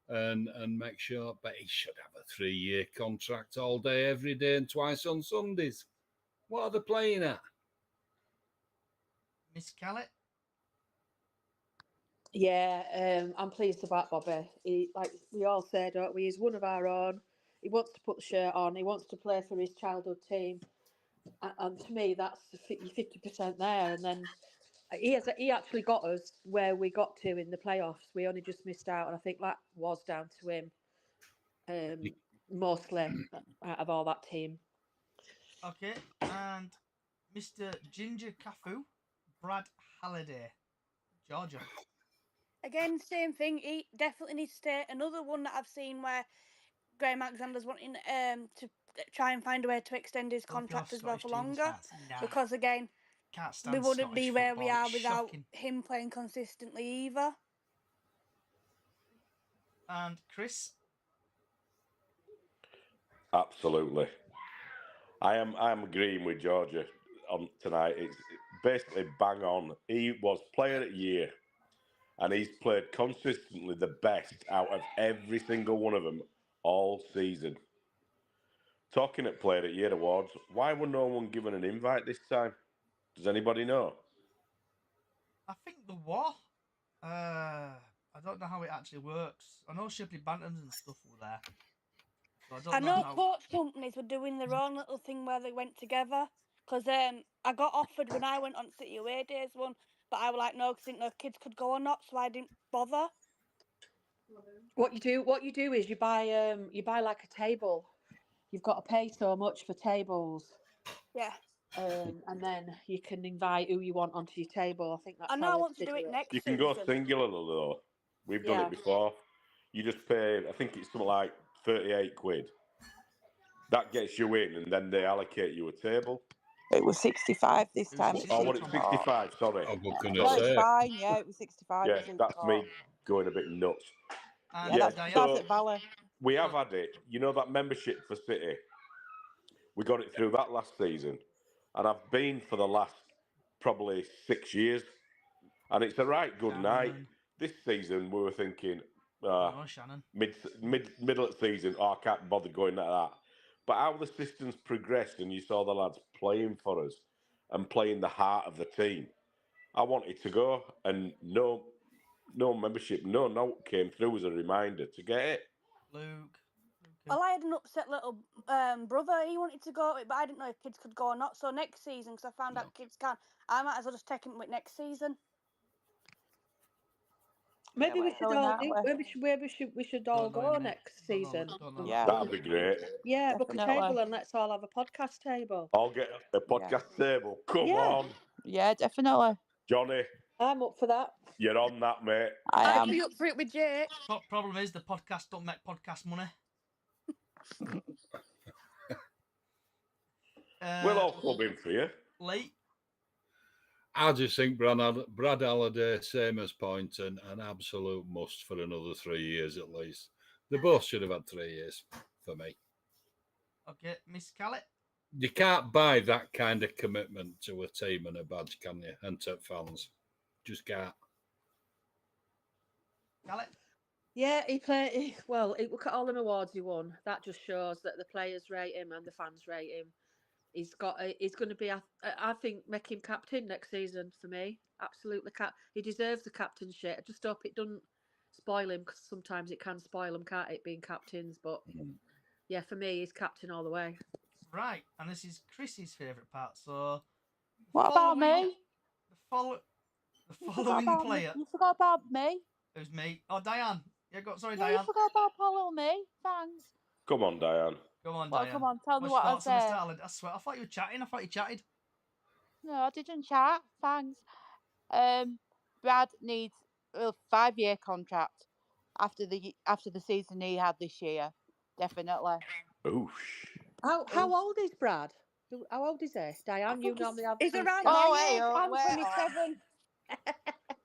and make sure. But he should have a 3-year contract all day, every day, and twice on Sundays. What are they playing at? Miss Callett? Yeah, I'm pleased about Bobby. He, like we all said, don't we? He's one of our own. He wants to put the shirt on. He wants to play for his childhood team, and to me, that's 50% there. And then he actually got us where we got to in the playoffs. We only just missed out, and I think that was down to him, mostly out of all that team. Okay, and Mr. Ginger Cafu, Brad Halliday, Georgia. Again, same thing. He definitely needs to stay. Another one that I've seen where Graham Alexander's wanting to try and find a way to extend his contract as well for longer. Because again, can't stand we wouldn't Scottish be where football. we are It's without shocking. him playing consistently either. And Chris? Absolutely. I am agreeing with Georgia on tonight. It's basically bang on. He was player of the year, and he's played consistently the best out of every single one of them all season. Talking at player of the year awards, why were no one given an invite this time? Does anybody know? I think the what? I don't know how it actually works. I know Shipley Bantams and stuff were there. So I know coach companies were doing their own little thing where they went together. Because I got offered when I went on City Away Days one, but I was like, no, because I didn't know if kids could go or not, so I didn't bother. What you do is you buy like a table. You've got to pay so much for tables. Yeah. And then you can invite who you want onto your table. I think that's I know how I want to do it next You season. can go singular though. We've done it before. You just pay, I think it's something like 38 quid. That gets you in, and then they allocate you a table. It was 65 this time. Oh, what, it's 65, sorry. No, it's fine. Yeah, it was 65. Yeah, that's me going a bit nuts. Yeah, that's at Valley. We have had it. You know that membership for City? We got it through that last season. And I've been for the last probably 6 years. And it's a right good night. This season, we were thinking, Shannon. middle of the season, I can't bother going at that. But how the systems progressed and you saw the lads playing for us and playing the heart of the team, I wanted to go, and no membership, no note came through as a reminder to get it. Luke. Well, I had an upset little brother. He wanted to go, but I didn't know if kids could go or not. So next season, because I found out kids can, I might as well just take him with next season. Maybe we should all do. We should all go next season. Yeah, that'd be great. Yeah, book a table and let's all have a podcast table. I'll get a podcast table. Come on. Yeah, definitely. Johnny, I'm up for that. you're on that, mate. I'll be up for it with Jake. Problem is the podcast don't make podcast money. We'll all club in for you. Lee? I just think Brad Halliday, same as Poynton, an absolute must for another 3 years at least. They both should have had 3 years for me. Okay, Miss Callett? You can't buy that kind of commitment to a team and a badge, can you? And to fans. Just can't. Callett? Yeah, he played well. Look at all them awards he won. That just shows that the players rate him and the fans rate him. He's going to be. I think make him captain next season for me. Absolutely, he deserves the captainship. I just hope it doesn't spoil him, because sometimes it can spoil him, can't it? Being captains, but yeah, for me, he's captain all the way. Right, and this is Chrissy's favourite part. So, what about me? The following player. You forgot about me. Who's me? Oh, Diane. Yeah, sorry, Yeah, Diane. you forgot about poor little me. Thanks. Come on, Diane. Come on, Well, Diane. come on, tell me what I said. I swear, I thought you were chatting. I thought you chatted. No, I didn't chat. Thanks. Brad needs a 5-year contract after the season he had this year. Definitely. Oosh. How old is Brad? How old is he? Diane, you normally have. He's some around stats. Oh, my hey, age. oh, I'm wait, oh. 27.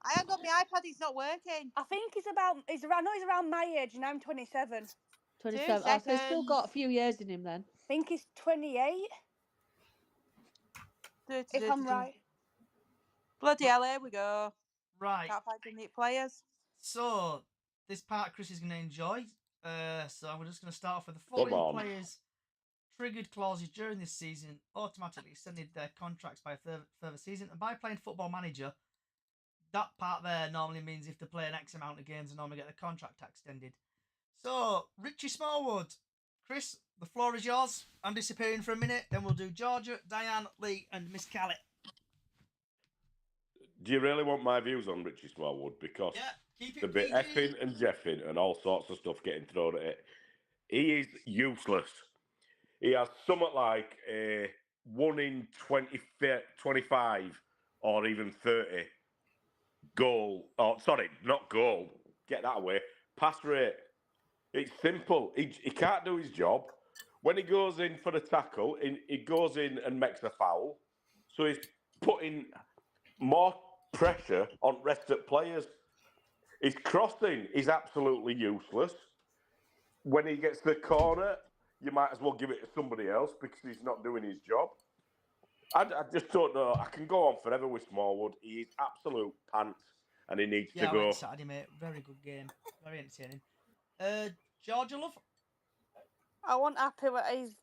I haven't got my iPad. It's not working. I think he's around my age, and I'm 27. 27. 2 Oh, so he's still got a seconds. few years in him then. I think he's 28, if I'm right. Bloody hell, here we go. Right. Can't find any players. So this part Chris is going to enjoy. So we're just going to start off with the Come following on. players triggered clauses during this season automatically extended their contracts by a further season, and by playing Football Manager, that part there normally means if they play an X amount of games, they normally get the contract extended. So Richie Smallwood, Chris, the floor is yours. I'm disappearing for a minute. Then we'll do Georgia, Diane, Lee, and Miss Callie. Do you really want my views on Richie Smallwood? Because Yeah, keep it the bit PG. effing and jeffing and all sorts of stuff getting thrown at it. He is useless. He has somewhat like a 1 in 20, 25 or even 30 goal. Oh, sorry, not goal. Get that away. Pass rate. It's simple. He can't do his job. When he goes in for the tackle, he goes in and makes a foul. So he's putting more pressure on rested players. His crossing is absolutely useless. When he gets the corner, you might as well give it to somebody else because he's not doing his job. I just don't know. I can go on forever with Smallwood. He is absolute pants and he needs to I go. went Saturday, mate. Very good game. Very entertaining. Georgia, love. I wasn't happy with he's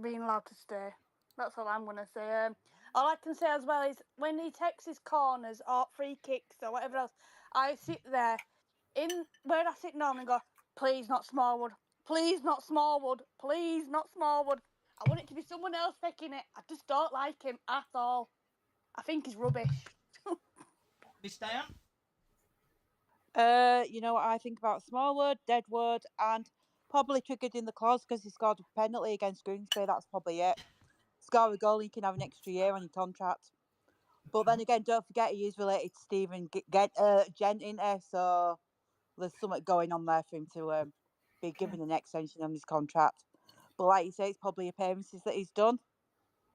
being allowed to stay. That's all I'm going to say. All I can say as well is when he takes his corners or free kicks or whatever else, I sit there in where I sit normally and go, please not Smallwood. Please not Smallwood. Please not Smallwood. I want it to be someone else taking it. I just don't like him at all. I think he's rubbish. Miss Diane. You know what I think about Smallwood, Deadwood, and probably triggered in the clause because he scored a penalty against Grimsby. That's probably it. Score a goal, you can have an extra year on your contract. But then again, don't forget he is related to Stephen Gent, isn't he? So there's something going on there for him to be given an extension on his contract. But like you say, it's probably appearances that he's done.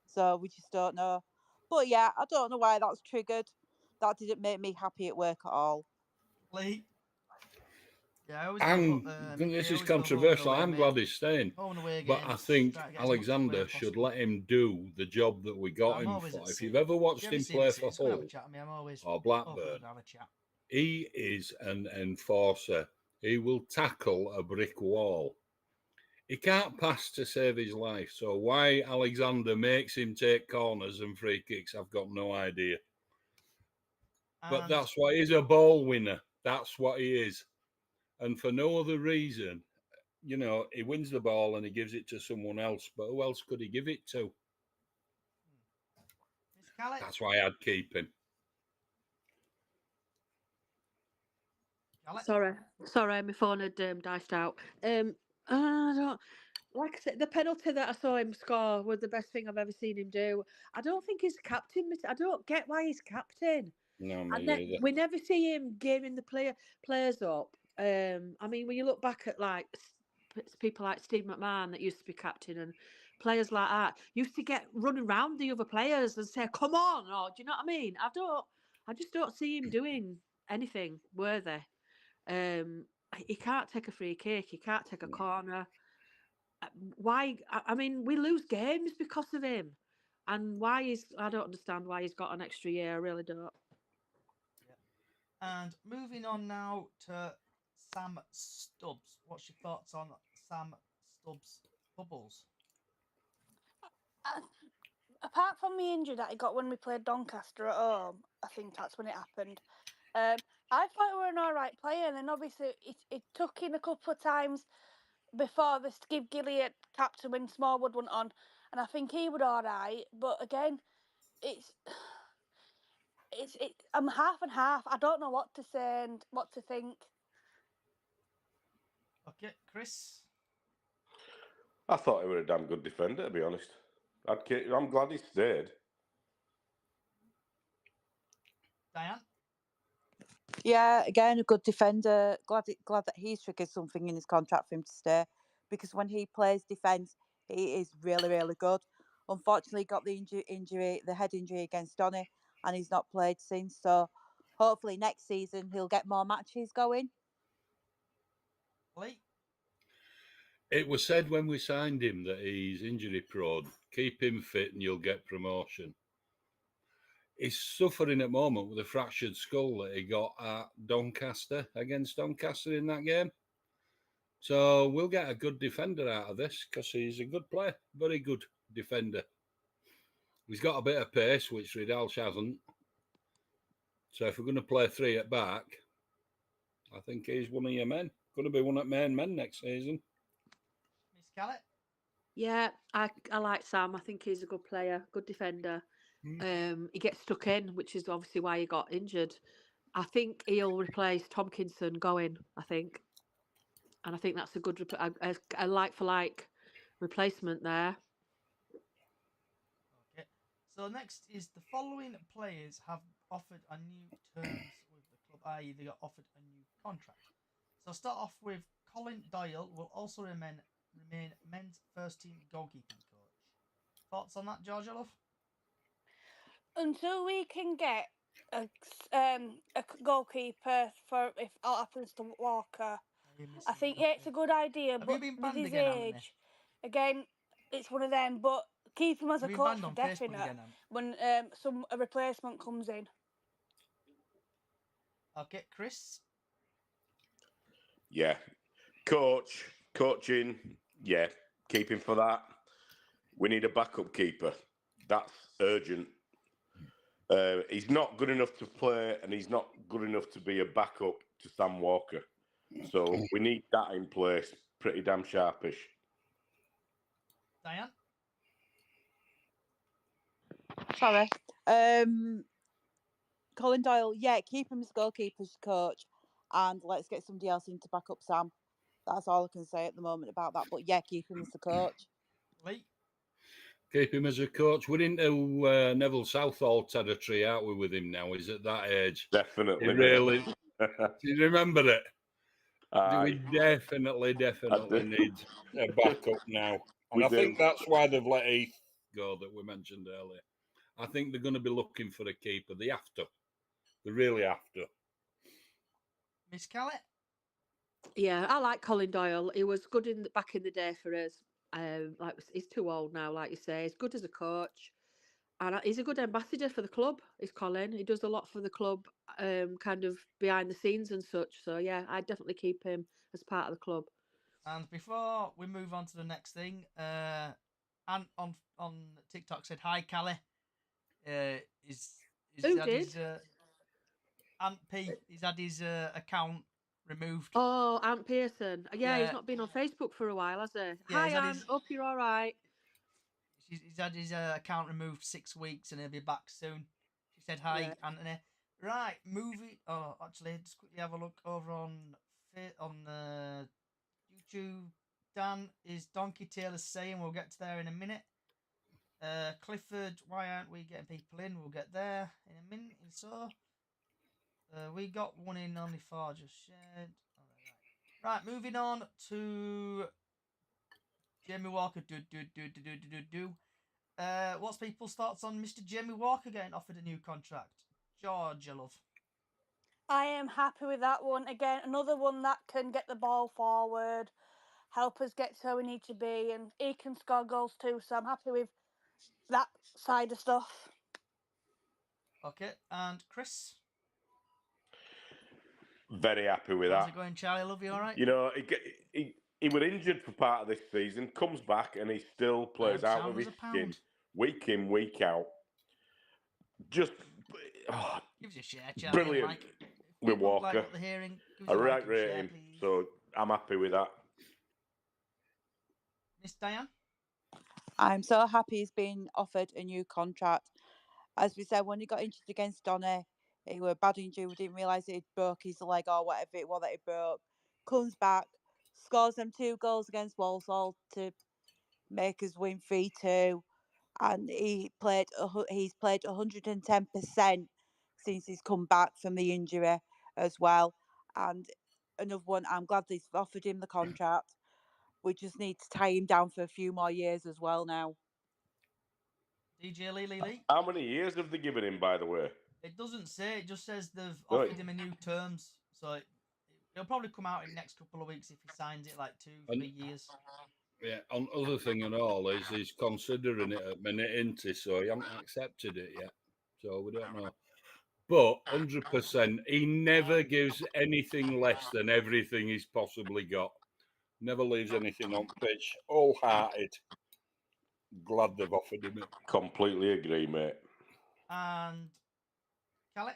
So we just don't know. But yeah, I don't know why that's triggered. That didn't make me happy at work at all. Lee. Yeah, I always go. This is controversial. I'm glad he's staying. Home and away But games, I think try to get as much play Alexander as should possible. let him do the job that we got I'm him always for. at If sea. you've ever watched If you him ever see play me, for it's gonna have a Hull chat with me. I'm always or open Blackburn, to have a chat. he is an enforcer. He will tackle a brick wall. He can't pass to save his life. So why Alexander makes him take corners and free kicks, I've got no idea. But And that's why he's a ball winner. That's what he is. And for no other reason, you know, he wins the ball and he gives it to someone else. But who else could he give it to? Miss Callie. That's why I'd keep him. Callie. Sorry, my phone had diced out. I don't. Like I said, the penalty that I saw him score was the best thing I've ever seen him do. I don't think he's captain. I don't get why he's captain. No, me either. We never see him gaming the players up. I mean, when you look back at like people like Steve McMahon that used to be captain and players like that used to get running around the other players and say, "Come on!" Or do you know what I mean? I just don't see him doing anything worthy. He can't take a free kick. He can't take a corner. Why? I mean, we lose games because of him. And I don't understand why he's got an extra year. I really don't. And moving on now to Sam Stubbs. What's your thoughts on Sam Stubbs' bubbles? Apart from the injury that he got when we played Doncaster at home, I think that's when it happened. I thought he were an alright player, and then obviously it took in a couple of times before the Skip Gilliard captain when Smallwood went on, and I think he would alright. But again, it's I'm half and half. I don't know what to say and what to think. Okay, Chris. I thought he was a damn good defender, to be honest. I'm glad he stayed. Diane. Yeah, again, a good defender. Glad that he's triggered something in his contract for him to stay, because when he plays defence, he is really good. Unfortunately, he got the the head injury against Donny, and he's not played since. So hopefully next season he'll get more matches going. Lee? It was said when we signed him that he's injury prone. Keep him fit and you'll get promotion. He's suffering at the moment with a fractured skull that he got at against Doncaster in that game. So we'll get a good defender out of this because he's a good player, very good defender. He's got a bit of pace, which Ridalsh hasn't. So if we're going to play three at back, I think he's one of your men. Going to be one of main men next season. Miss Callett? Yeah, I like Sam. I think he's a good player, good defender. He gets stuck in, which is obviously why he got injured. I think he'll replace Tomkinson going, I think. And I think that's a good, a like-for-like replacement there. Okay. So next is the following players have offered a new terms with the club, i.e. they got offered a new contract. So start off with Colin Doyle will also remain men's first team goalkeeping coach. Thoughts on that, Georgia Love? Until we can get a goalkeeper for if it happens to Walker, I think it's a good idea. Have but you been with banned his again, Anthony? age, again, it's one of them. But keep him as Have a you coach been for banned on Facebook definite again, when a replacement comes in. Okay, Chris? Yeah. Coaching, yeah, keep him for that. We need a backup keeper. That's urgent. He's not good enough to play, and he's not good enough to be a backup to Sam Walker. So we need that in place pretty damn sharpish. Diane? Sorry. Colin Doyle, yeah, keep him as goalkeeper's coach, and let's get somebody else in to back up Sam. That's all I can say at the moment about that. But yeah, keep him as the coach. Lee? Keep him as a coach. We're into Neville Southall territory, aren't we, with him now? He's at that age. Definitely. He really. Do you remember it? We Aye. definitely need a backup now. And I think that's why they've let Heath go that we mentioned earlier. I think they're going to be looking for a keeper. They have to. They really have to. Miss Callett? Yeah, I like Colin Doyle. He was good back in the day for us. Like he's too old now, like you say. He's good as a coach, and he's a good ambassador for the club. Is Colin? He does a lot for the club, kind of behind the scenes and such. So yeah, I'd definitely keep him as part of the club. And before we move on to the next thing, Ant on TikTok said, "Hi, Callie." Who did? Ant P. He's had his account removed. Oh, Ant Pearson. Yeah, he's not been on Facebook for a while, has he? Yeah, Hi, Ant. Hope you're all right. He's had his account removed 6 weeks and he'll be back soon. She said, "Hi, Yeah. Anthony." Right, movie. Oh, actually, just quickly have a look over on YouTube. Dan is Donkey Taylor saying we'll get to there in a minute. Clifford, why aren't we getting people in? We'll get there in a minute and so. We got one in only 4 just shared. Right, moving on to Jamie Walker. What's people's thoughts on Mr. Jamie Walker getting offered a new contract? Georgia Love. I am happy with that one. Again, another one that can get the ball forward, help us get to where we need to be, and he can score goals too. So I'm happy with that side of stuff. Okay, and Chris? Very happy with How's that. it going, Charlie? Love you all right? You know, he was injured for part of this season, comes back, and he still plays out of his skin week in, week out. Just gives you a share, Charlie. Brilliant Like, with Walker. Like what they're hearing, give us I a right like and rate share, him, please. so I'm happy with that. Miss Diane? I'm so happy he's been offered a new contract. As we said, when he got injured against Donny, he was bad injury. We didn't realise he'd broke his leg or whatever it was that he broke. Comes back, scores them 2 goals against Walsall to make us win 3-2. And he's played 110% since he's come back from the injury. as well. And another one, I'm glad they've offered him the contract. We just need to tie him down for a few more years as well now. DJ Lee. How many years have they given him, by the way? It doesn't say. It just says they've Right. offered him a new terms. So it'll probably come out in the next couple of weeks if he signs it like 2-3 years. Yeah, and other thing and all is he's considering it at minute into, so he hasn't accepted it yet. So we don't know. But 100%, he never gives anything less than everything he's possibly got. Never leaves anything on pitch. All-hearted. Glad they've offered him it. Completely agree, mate. And Callie?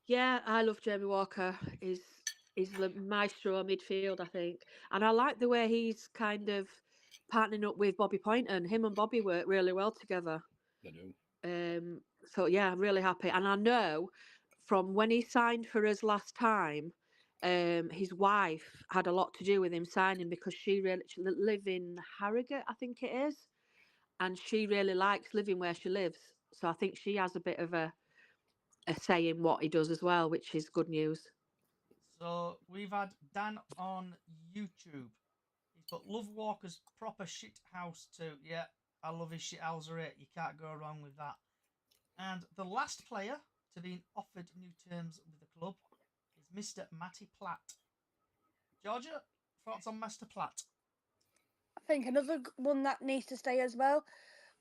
Yeah, I love Jamie Walker. He's the maestro midfield, I think. And I like the way he's kind of partnering up with Bobby Poynton. Him and Bobby work really well together. They do. So yeah, I'm really happy. And I know from when he signed for us last time, his wife had a lot to do with him signing because she live in Harrogate, I think it is, and she really likes living where she lives. So I think she has a bit of a say in what he does as well, which is good news. So we've had Dan on YouTube. He's put Love Walker's proper shit house too. Yeah, I love his shit housery. You can't go wrong with that. And the last player to be offered new terms with the club is Mr. Matty Platt. Georgia, thoughts on Mr. Platt? I think another one that needs to stay as well.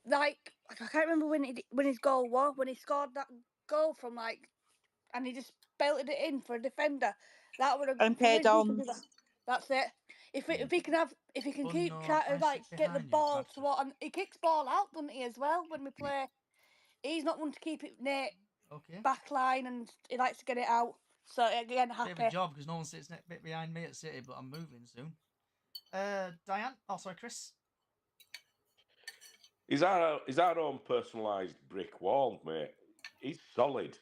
Like, I can't remember when his goal was, when he scored that goal from and he just belted it in for a defender. That would have And paid on. That's it. If he can keep Unknown, trying to I sit get the behind you, ball Bradford. to what, and he kicks ball out, doesn't he, as well when we play. He's not one to keep it near Okay. back line, and he likes to get it out. So again, Bit happy. of a job because no one sits a bit behind me at City, but I'm moving soon. Diane, sorry, Chris. He's our own personalised brick wall, mate. He's solid.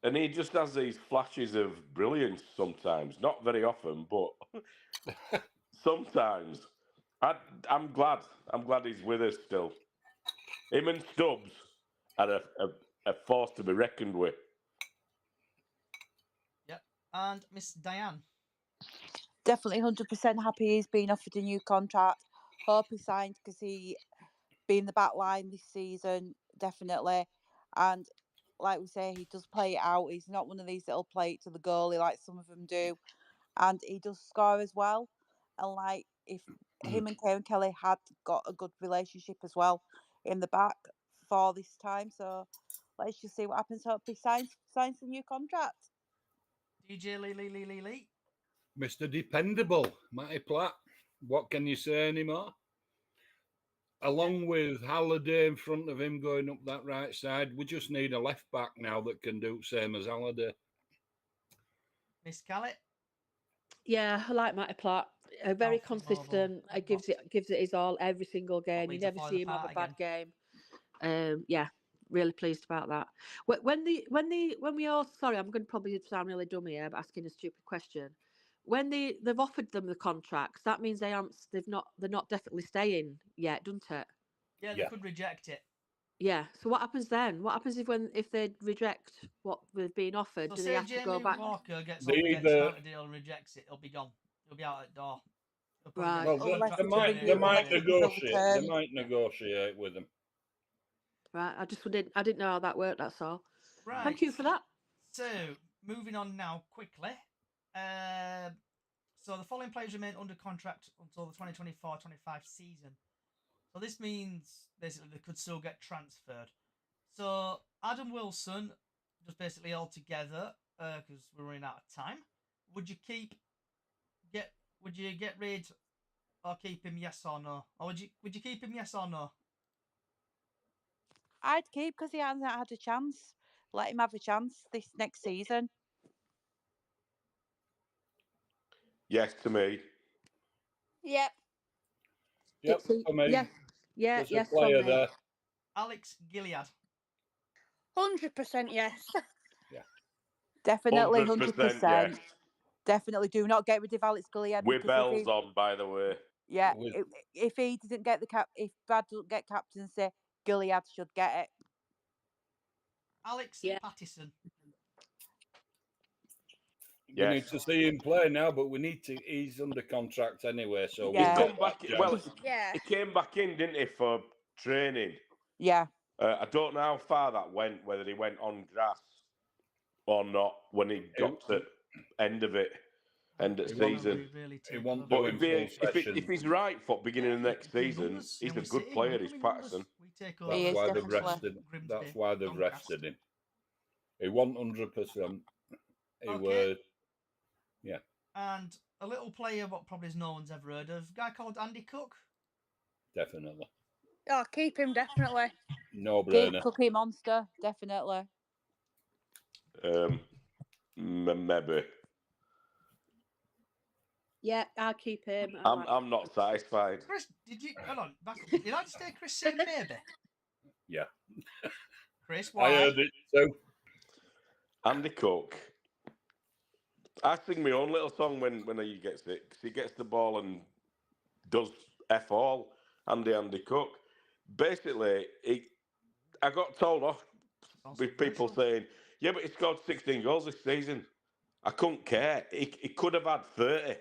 And he just has these flashes of brilliance sometimes. Not very often, but sometimes. I'm glad. I'm glad he's with us still. Him and Stubbs are a force to be reckoned with. Yep. And Miss Diane. Definitely 100% happy he's been offered a new contract. Hope he signed because he be in the back line this season, definitely. And like we say, he does play it out. He's not one of these that'll play it to the goalie like some of them do. And he does score as well. And like if him and Kieran Kelly had got a good relationship as well in the back for this time. So let's just see what happens. Hope he signs a new contract. DJ Lee. Mr. Dependable, Matty Platt. What can you say anymore? Along with Halliday in front of him going up that right side, we just need a left back now that can do the same as Halliday. Miss Callie. Yeah, I like Matty Platt. Very consistent. It gives it his all every single game. You never see him have a bad game. Yeah, really pleased about that. When we all sorry, I'm going to probably sound really dumb here, but asking a stupid question. When they've offered them the contracts, that means they're not definitely staying yet, doesn't it? Yeah, they could reject it. Yeah. So what happens then? What happens if they reject what they've been offered? So do say they have to go back? Walker gets offered X amount of deal and rejects it, he'll be gone. He'll be out at the door. Right. Well, they might negotiate. They might negotiate with them. Right. I didn't know how that worked. That's all. Right. Thank you for that. So moving on now quickly. So the following players remain under contract until the 2024-25 season. So this means basically they could still get transferred. So Adam Wilson, just basically all together, because we're running out of time. Would you get rid or keep him? Yes or no? Or would you keep him? Yes or no? I'd keep because he hasn't had a chance. Let him have a chance this next season. Yes to me. Yep. Yep, for me. Yeah. There's yes, a player from me. there. Alex Gilead. 100% yes. Yeah. Definitely 100%. Yes. Definitely do not get rid of Alex Gilead. With bells on, by the way. Yeah, if he doesn't get if Brad doesn't get captaincy, Gilead should get it. Alex Pattison. We need Yes. to see him play now, but we need to. He's under contract anyway, so He's Yeah. we'll come get back. that Well, chance. Yeah. he came back in, didn't he, for training? Yeah. I don't know how far that went, whether he went on grass or not when he got to end of it, end of He won't- season. Really he take won't over. do But him full session. if he's right for beginning of next Doing season, numbers, he's and a we good sit him, player. we He's come in Patterson. numbers, we take He over. is, That's why they've definitely. rested. Grimsby, That's why they've Doncaster. rested him. He won 100%. He Okay. were, yeah. And a little player what probably no one's ever heard of, a guy called Andy Cook. Definitely. Oh, keep him definitely. No Keep brainer. Cookie Monster, definitely. Maybe. Yeah, I'll keep him. I'm not satisfied. Chris, did you hold on? Did I just hear Chris saying maybe? Yeah. Chris, why? I heard it too. Andy Cook. I sing my own little song when he gets it. 'Cause he gets the ball and does F all. Andy Cook. Basically, I got told off with people saying, yeah, but he scored 16 goals this season. I couldn't care. He could have had 30.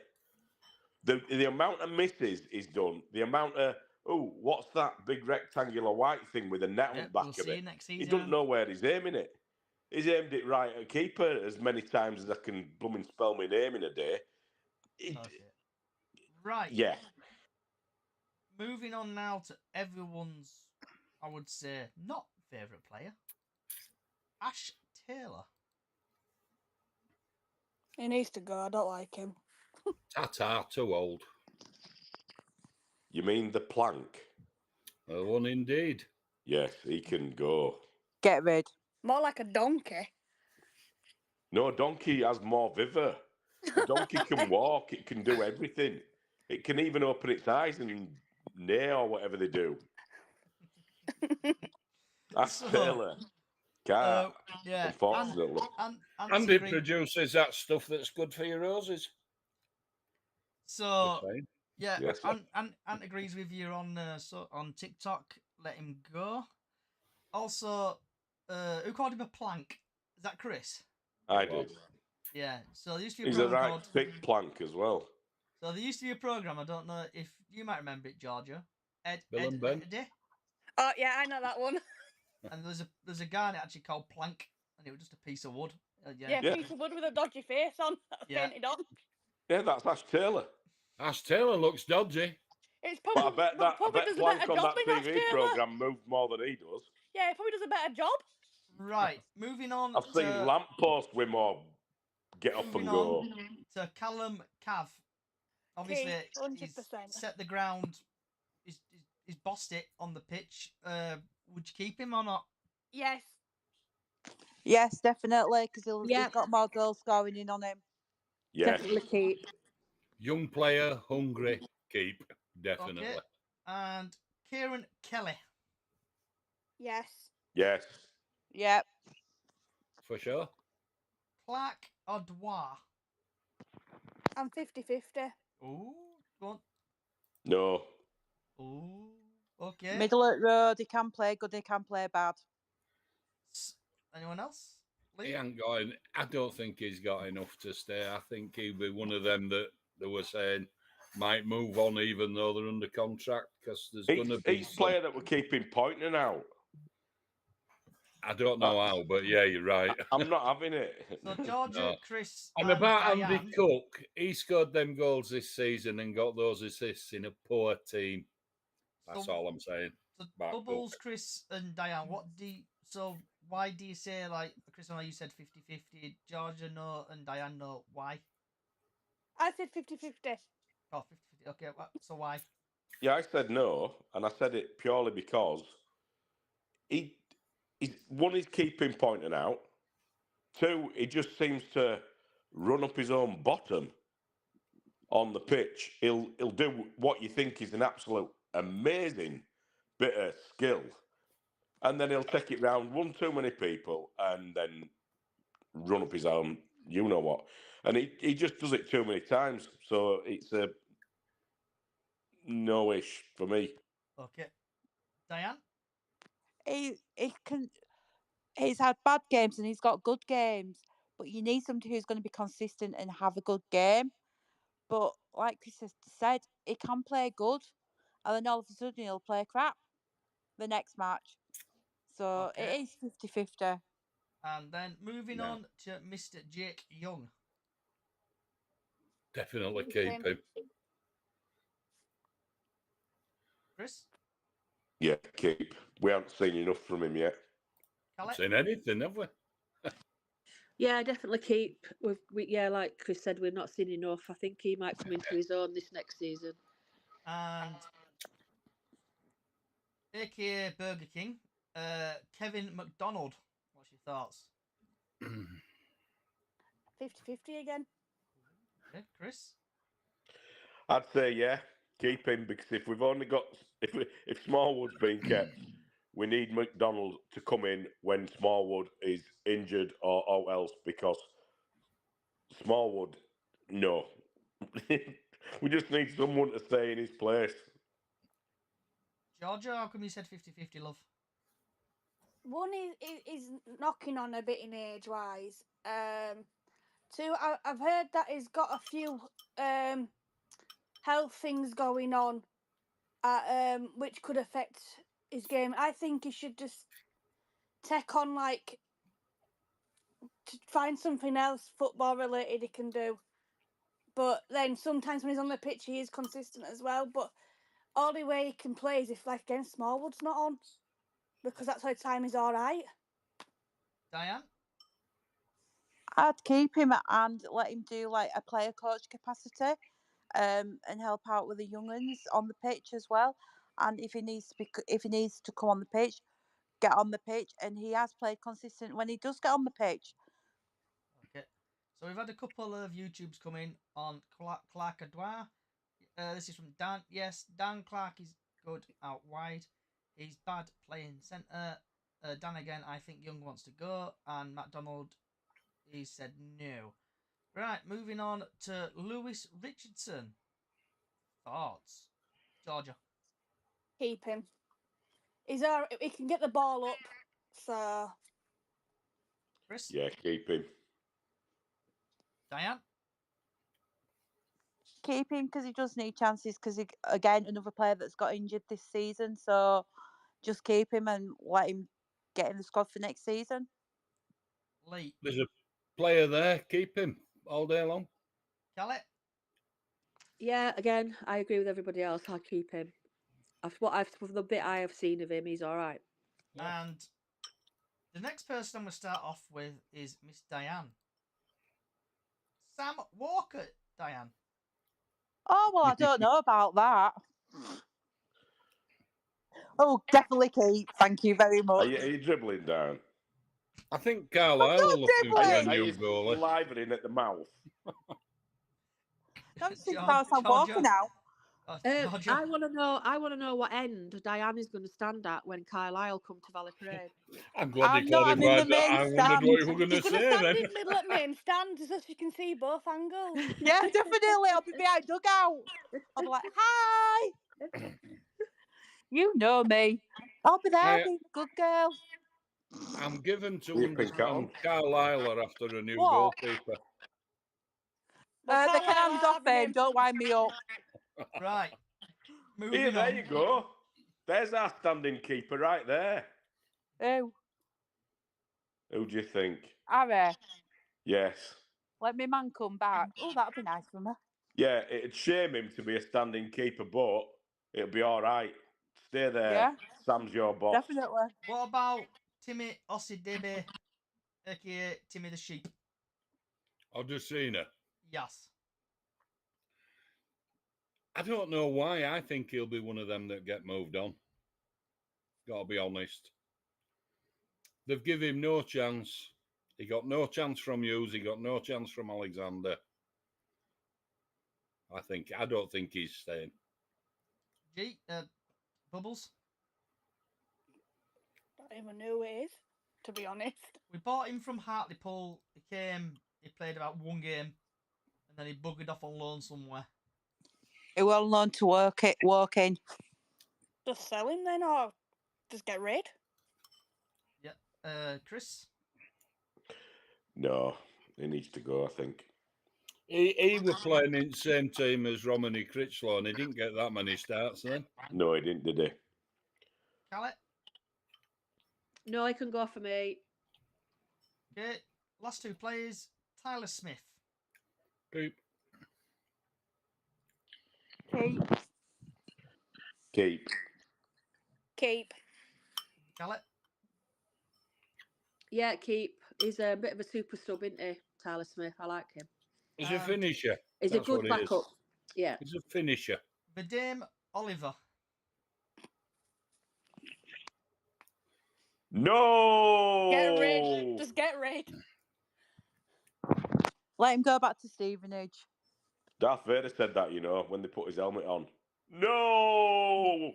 The amount of misses he's done, the amount of, what's that big rectangular white thing with a net on the back We'll of see it? you next He season. doesn't know where he's aiming it. He's aimed it right at keeper as many times as I can blooming spell my name in a day. Right. Yeah. Moving on now to everyone's, I would say, not favourite player, Ash Taylor. He needs to go. I don't like him. Tata, too old. You mean the plank? The one indeed. Yes, he can go. Get rid. More like a donkey. No, donkey has more vigour. A donkey can walk. It can do everything. It can even open its eyes and neigh or whatever they do. Ash Taylor can't, Yeah. unfortunately. And it produces that stuff that's good for your roses. So, yeah, Yes. Ant agrees with you on TikTok. Let him go. Also, who called him a plank? Is that Chris? I did. Yeah. So there used to be a He's a program right called thick plank as well. So there used to be a program. I don't know if you might remember it, Georgia. Bill and Ben. Oh yeah, I know that one. And there's a guy actually called Plank, and it was just a piece of wood. Yeah, piece of wood with a dodgy face on. Painted on. Yeah, that's Ash Taylor. Ash Taylor looks dodgy. It's But probably, I bet does a Plank better on job that than Ash TV Taylor. programme moved more than he does. Yeah, he probably does a better job. Right, moving on. I've seen lamppost with more get up and go. To Callum Cav. Obviously, he's 100%. set the ground. He's bossed it on the pitch. Would you keep him or not? Yes. Yes, definitely, because he's got more goal scoring in on him. Yes. Definitely keep. Young player, hungry, keep. Definitely. Okay. And Kieran Kelly. Yes. Yes. Yep. For sure. Clark Odwa. I'm 50-50. Ooh, go on. No. Ooh, okay. Middle of the road, he can play good, he can play bad. Anyone else? Lee? He ain't got. I don't think he's got enough to stay. I think he'll be one of them that they were saying might move on even though they're under contract because there's going to be each player that we're keeping pointing out. I don't know how, but yeah, you're right. I'm not having it. So Georgia, Chris, and about Diane. Andy Cook, he scored them goals this season and got those assists in a poor team. That's all I'm saying. So Bubbles, Chris, and Diane. Why do you say, like, Chris, I know you said 50-50, Georgia no, and Diane no? Why? I said 50-50. Oh, 50-50. Okay, so why? Yeah, I said no, and I said it purely because he's one, he's keeping pointing out. Two, he just seems to run up his own bottom on the pitch. He'll do what you think is an absolute amazing bit of skill, and then he'll take it round one too many people and then run up his own, you know what. And he just does it too many times. So it's a no-ish for me. Okay. Diane? He's had bad games and he's got good games, but you need somebody who's going to be consistent and have a good game. But like Chris has said, he can play good, and then all of a sudden he'll play crap the next match. So Okay. it is 50-50. And then moving Yeah. on to Mr. Jake Young. Definitely Keep keep him. Chris? Yeah, keep. We haven't seen enough from him yet. Callie? Seen anything, have we? Yeah, definitely keep. Yeah, like Chris said, we've not seen enough. I think he might come into his own this next season. And aka Burger King, Kevin McDonald. What's your thoughts? 50-50 again. Okay, Chris? I'd say yeah, keep him because if we've only got if Smallwood's been kept, we need McDonald to come in when Smallwood is injured or else because Smallwood, no. We just need someone to stay in his place. Georgia, how come you said 50-50, love? One is knocking on a bit in age wise. Two, I've heard that he's got a few health things going on, which could affect his game. I think he should just take on to find something else football related he can do. But then sometimes when he's on the pitch, he is consistent as well. But all the way he can play is if against Smallwood's not on, because that's how time is all right. Diane? I'd keep him and let him do like a player coach capacity, and help out with the young uns on the pitch as well. And if he needs to come on the pitch, get on the pitch. And he has played consistent when he does get on the pitch. Okay. So we've had a couple of YouTubes come in on Clark Adwa. This is from Dan. Yes, Dan Clark is good out wide. He's bad playing centre. Dan again, I think Young wants to go. And McDonald, he said no. Right, moving on to Lewis Richardson. Thoughts? Georgia? Keep him. He's all, he can get the ball up, so Chris? Yeah, keep him. Diane? Keep him because he does need chances. Because again, another player that's got injured this season. So just keep him and let him get in the squad for next season. Lee? There's a player there. Keep him all day long. Kelly? Yeah, again, I agree with everybody else. I'll keep him. From the bit I have seen of him, he's all right. Yeah. And the next person I'm going to start off with is Miss Diane. Sam Walker, Diane. Oh, well, I don't know about that. Oh, definitely keep. Thank you very much. Are you dribbling down? I think Carlisle are looking for a dribbling. Are new you goalie. salivating at the mouth? Don't think about Sam Walker now. Georgia? I want to know what end Diane is going to stand at when Carlisle come to Valley Parade. I'm glad I'm he not. I'm in the clarified that. main I wondered stand. what you were going to she's going to say stand then. in the middle at main stand so she can see both angles. Yeah, definitely. I'll be behind dugout. I'll be like, hi. You know me. I'll be there, being a good girl. I'm given to You think understand Carlisle are after a new What? goalkeeper. But They can Carlisle hands are off having him. Don't wind me up. Right. Here, Moving there on. you go. There's our standing keeper right there. Oh, Who do you think? Harry, Yes. let me man come back. Oh, that'd be nice for me. Yeah, it'd shame him to be a standing keeper, but it'll be all right. Stay there. Yeah. Sam's your boss. Definitely. What about Timmy Osidebe, aka Timmy the Sheep? Odusina. Yes. I don't know why. I think he'll be one of them that get moved on. Gotta be honest. They've given him no chance. He got no chance from Hughes. He got no chance from Alexander. I don't think he's staying. Bubbles? Don't even know who it is, to be honest. We bought him from Hartlepool. He played about one game, and then he buggered off on loan somewhere. He will learn to work in. Just sell him then, or just get rid. Yeah. Chris? No. He needs to go, I think. He was playing in the same team as Romany Critchlow, and he didn't get that many starts then. No, he didn't, did he? Callet? No, he can go for me. Okay. Last two players. Tyler Smith. Keep. Keep. Keep. Callet? Yeah, keep. He's a bit of a super sub, isn't he? Tyler Smith. I like him. He's a finisher. He's That's a good what he is. backup. Yeah. He's a finisher. Vadim Oliver. No! Get rid. Just get rid. Let him go back to Stevenage. Darth Vader said that, when they put his helmet on. No!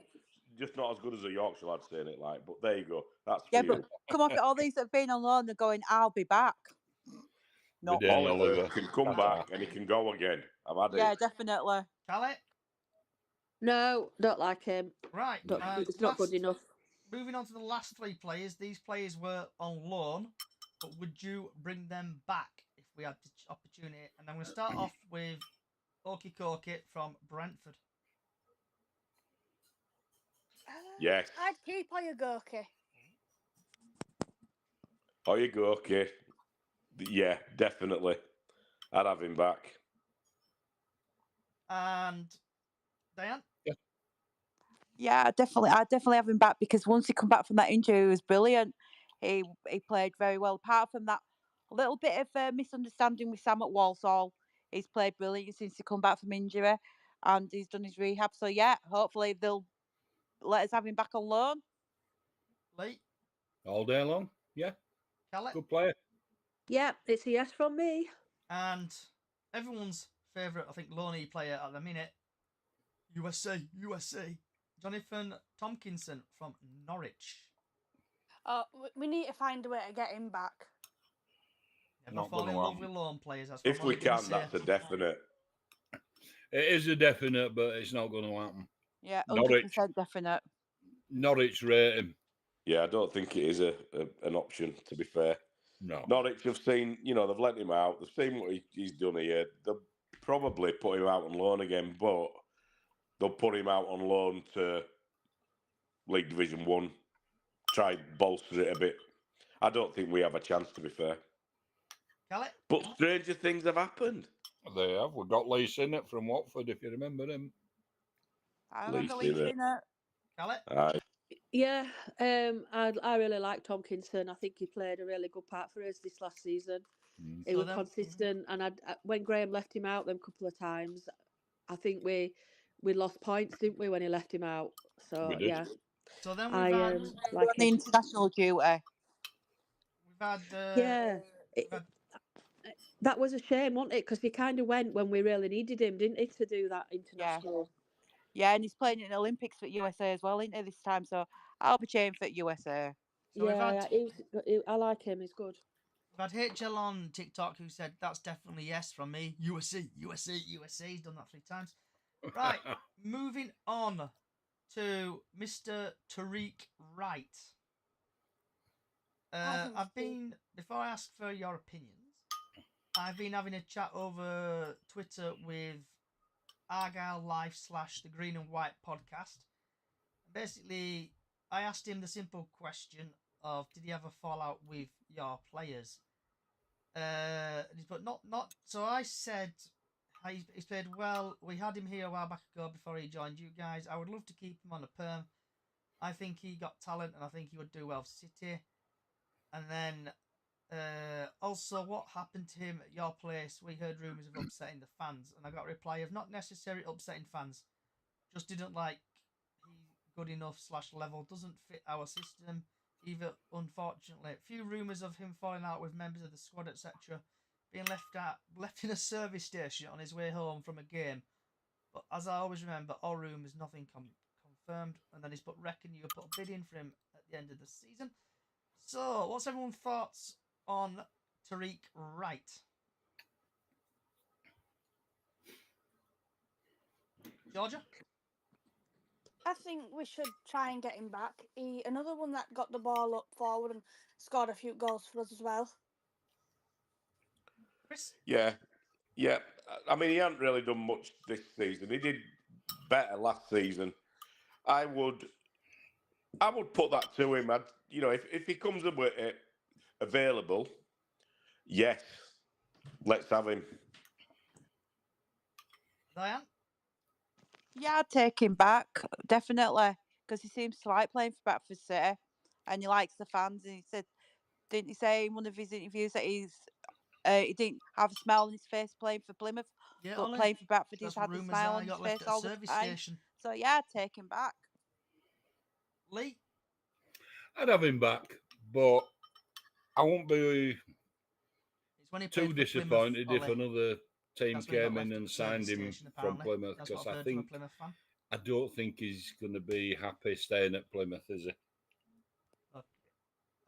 Just not as good as a Yorkshire lad saying it like, but there you go. That's for Yeah, you. but come off it. All these that have been on loan, they're going, I'll be back. Not Vadim Oliver Oliver. can come back and he can go again. I've had Yeah, it. definitely. Callet? No, don't like him. Right. It's not good enough. Moving on to the last three players. These players were on loan, but would you bring them back if we had the opportunity? And I'm going to start off with Okie Koki from Brentford. Yes. I'd keep Oyagurki. Oh, you go, okay. Yeah, definitely. I'd have him back. And Diane? Yeah, I definitely have him back because once he come back from that injury, he was brilliant. He played very well. Apart from that little bit of misunderstanding with Sam at Walsall, he's played brilliant since he come back from injury, and he's done his rehab. So yeah, hopefully they'll let us have him back on loan. Lee? All day long. Yeah. Callet? Good player. Yeah, it's a yes from me. And everyone's favourite, I think, loanee player at the minute, USA, Jonathan Tompkinson from Norwich. We need to find a way to get him back. Never Not fall in gonna love happen. with loan players. That's If what we I'm gonna can, say. that's a definite. It is a definite, but it's not going to happen. Yeah, Norwich. 100% definite. Norwich rate him. Yeah, I don't think it is an option, to be fair. No. Norwich have seen, they've let him out. They've seen what he's done here. They'll probably put him out on loan again, but they'll put him out on loan to League Division 1, try bolster it a bit. I don't think we have a chance, to be fair. Callet? But stranger things have happened. They have. We've got Lee Sinnott from Watford, if you remember him. I remember Lee Lee Sinnott. Callet? Aye. Yeah, I really like Tompkinson. I think he played a really good part for us this last season. He So was then- consistent, and when Graham left him out them couple of times, I think we lost points, didn't we, when he left him out? So We did. yeah, So then I we've like On the him. international duty. had Yeah, we've had that was a shame, wasn't it? Because he kind of went when we really needed him, didn't he, to do that international? Yeah, and he's playing in the Olympics for USA as well, isn't he, this time? So I'll be cheering for USA. So we've Yeah, had I like him. He's good. we've had HL on TikTok who said that's definitely yes from me. USA. He's done that 3 times. Right, moving on to Mr. Tariq Wright. I've been, before I ask for your opinions, I've been having a chat over Twitter with Argyle Life / the Green and White podcast. Basically, I asked him the simple question of, did he have a fallout with your players? But not. So I said, he's played well. We had him here a while back ago before he joined you guys. I would love to keep him on a perm. I think he got talent, and I think he would do well for City. And then, also, what happened to him at your place? We heard rumours of upsetting the fans, and I got a reply of not necessarily upsetting fans, just didn't like he's good enough / level, doesn't fit our system either. Unfortunately, a few rumours of him falling out with members of the squad, etc., being left in a service station on his way home from a game. But as I always remember, all rumours, nothing confirmed. And then he's put, reckon you put a bid in for him at the end of the season. So, what's everyone's thoughts on Tariq Wright? Georgia? I think we should try and get him back. Another one that got the ball up forward and scored a few goals for us as well. Chris? Yeah, yeah. I mean, he hasn't really done much this season. He did better last season. I would put that to him. If he comes up with it available, yes, let's have him. Diane? Yeah, I'd take him back, definitely, because he seems to like playing for Bradford City and he likes the fans. And he said, didn't he say in one of his interviews that he didn't have a smile on his face playing for Plymouth, Yeah, but Ollie. playing for Bradford, he's That's what had a rumours smile are. on He his got left face at a all the service time. station. So yeah, I'd take him back. Lee? I'd have him back, but I won't be It's when he too played for Plymouth, disappointed if Ollie. another team That's when he got came left in at and the service signed him station, from apparently. Plymouth, That's because what I've heard from a Plymouth fan. I don't think he's going to be happy staying at Plymouth, is he? Okay.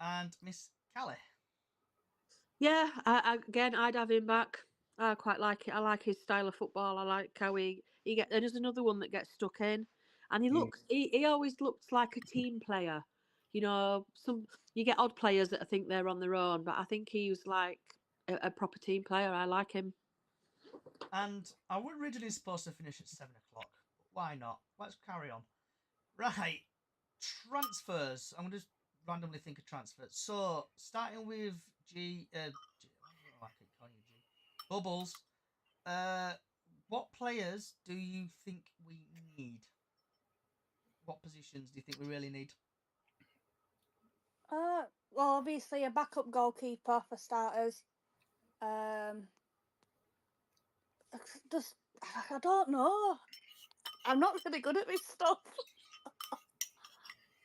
And Miss Callie? Yeah, again, I'd have him back. I quite like it. I like his style of football. I like how he get. There's another one that gets stuck in, and he always looks like a team player. You know, you get odd players that I think they're on their own, but I think he was like a proper team player. I like him. And I was originally supposed to finish at 7 o'clock, but why not? Let's carry on. Right, transfers. I'm going to randomly think of transfers. So, starting with G. I don't know, I keep calling you G. Bubbles. What players do you think we need? What positions do you think we really need? Well, obviously a backup goalkeeper for starters. Just I don't know. I'm not really good at this stuff,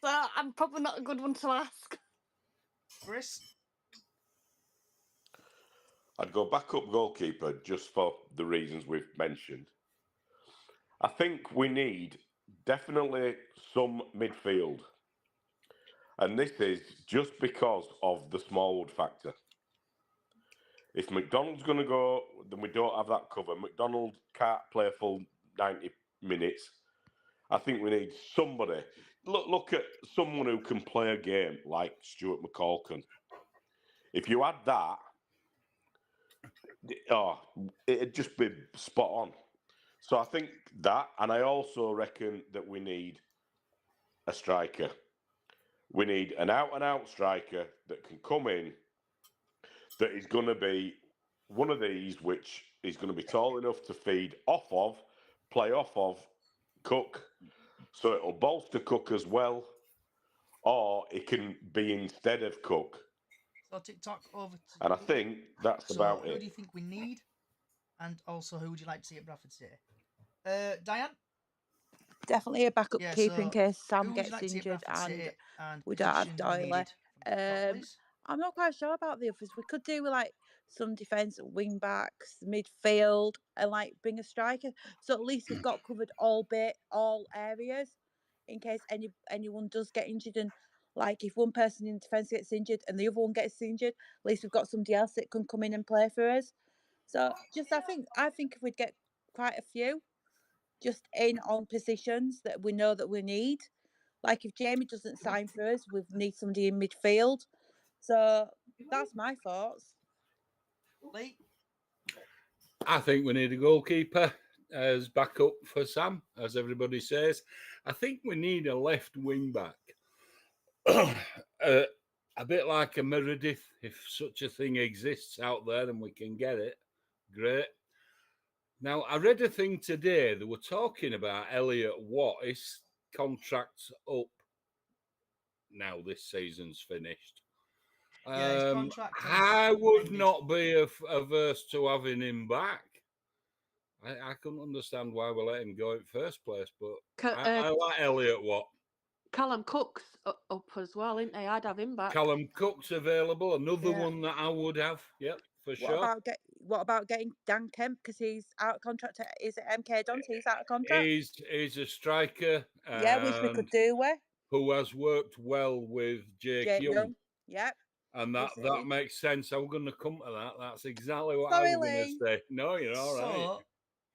so I'm probably not a good one to ask. Chris? I'd go backup goalkeeper just for the reasons we've mentioned. I think we need definitely some midfield. And this is just because of the Smallwood factor. If McDonald's going to go, then we don't have that cover. McDonald can't play a full 90 minutes. I think we need somebody. Look at someone who can play a game like Stuart McCalkin. If you had that, it'd just be spot on. So I think that, and I also reckon that we need a striker. We need an out-and-out striker that can come in, that is going to be one of these which is going to be tall enough to feed off of, play off of Cook, so it'll bolster Cook as well, or it can be instead of Cook. So TikTok over to And I you. think that's So about who it. do you think we need? And also, who would you like to see at Bradford City? Diane? Definitely a backup Yeah, keeper in so case Sam who would you gets like to see at injured Bradford and City and we don't have positions we Doyley. needed from TikTok, please? I'm not quite sure about the others. We could do with like some defence, wing backs, midfield, and like bring a striker. So at least we've got covered all areas in case anyone does get injured. And like if one person in defence gets injured and the other one gets injured, at least we've got somebody else that can come in and play for us. So just I think if we'd get quite a few just in on positions that we know that we need. Like if Jamie doesn't sign for us, we need somebody in midfield. So that's my thoughts. Lee? I think we need a goalkeeper as backup for Sam, as everybody says. I think we need a left wing back. A bit like a Meredith, if such a thing exists out there and we can get it, great. Now, I read a thing today. They were talking about Elliot Watt. His contract's up now. This season's finished. Yeah, his contract has I would ended. not be averse to having him back. I couldn't understand why we let him go in first place, but I like Elliot Watt. Callum Cook's up as well, isn't he? I'd have him back. Callum Cook's available. Another one that I would have. Yep, for sure. What about getting Dan Kemp because he's out of contract? Is it MK Dons? He's out of contract. He's a striker. Yeah, which we could do with. Who has worked well with Jake Young. Yep. And that makes sense. I'm going to come to that. That's exactly what Sorry, I was going Lee. to say. No, you're all right. So,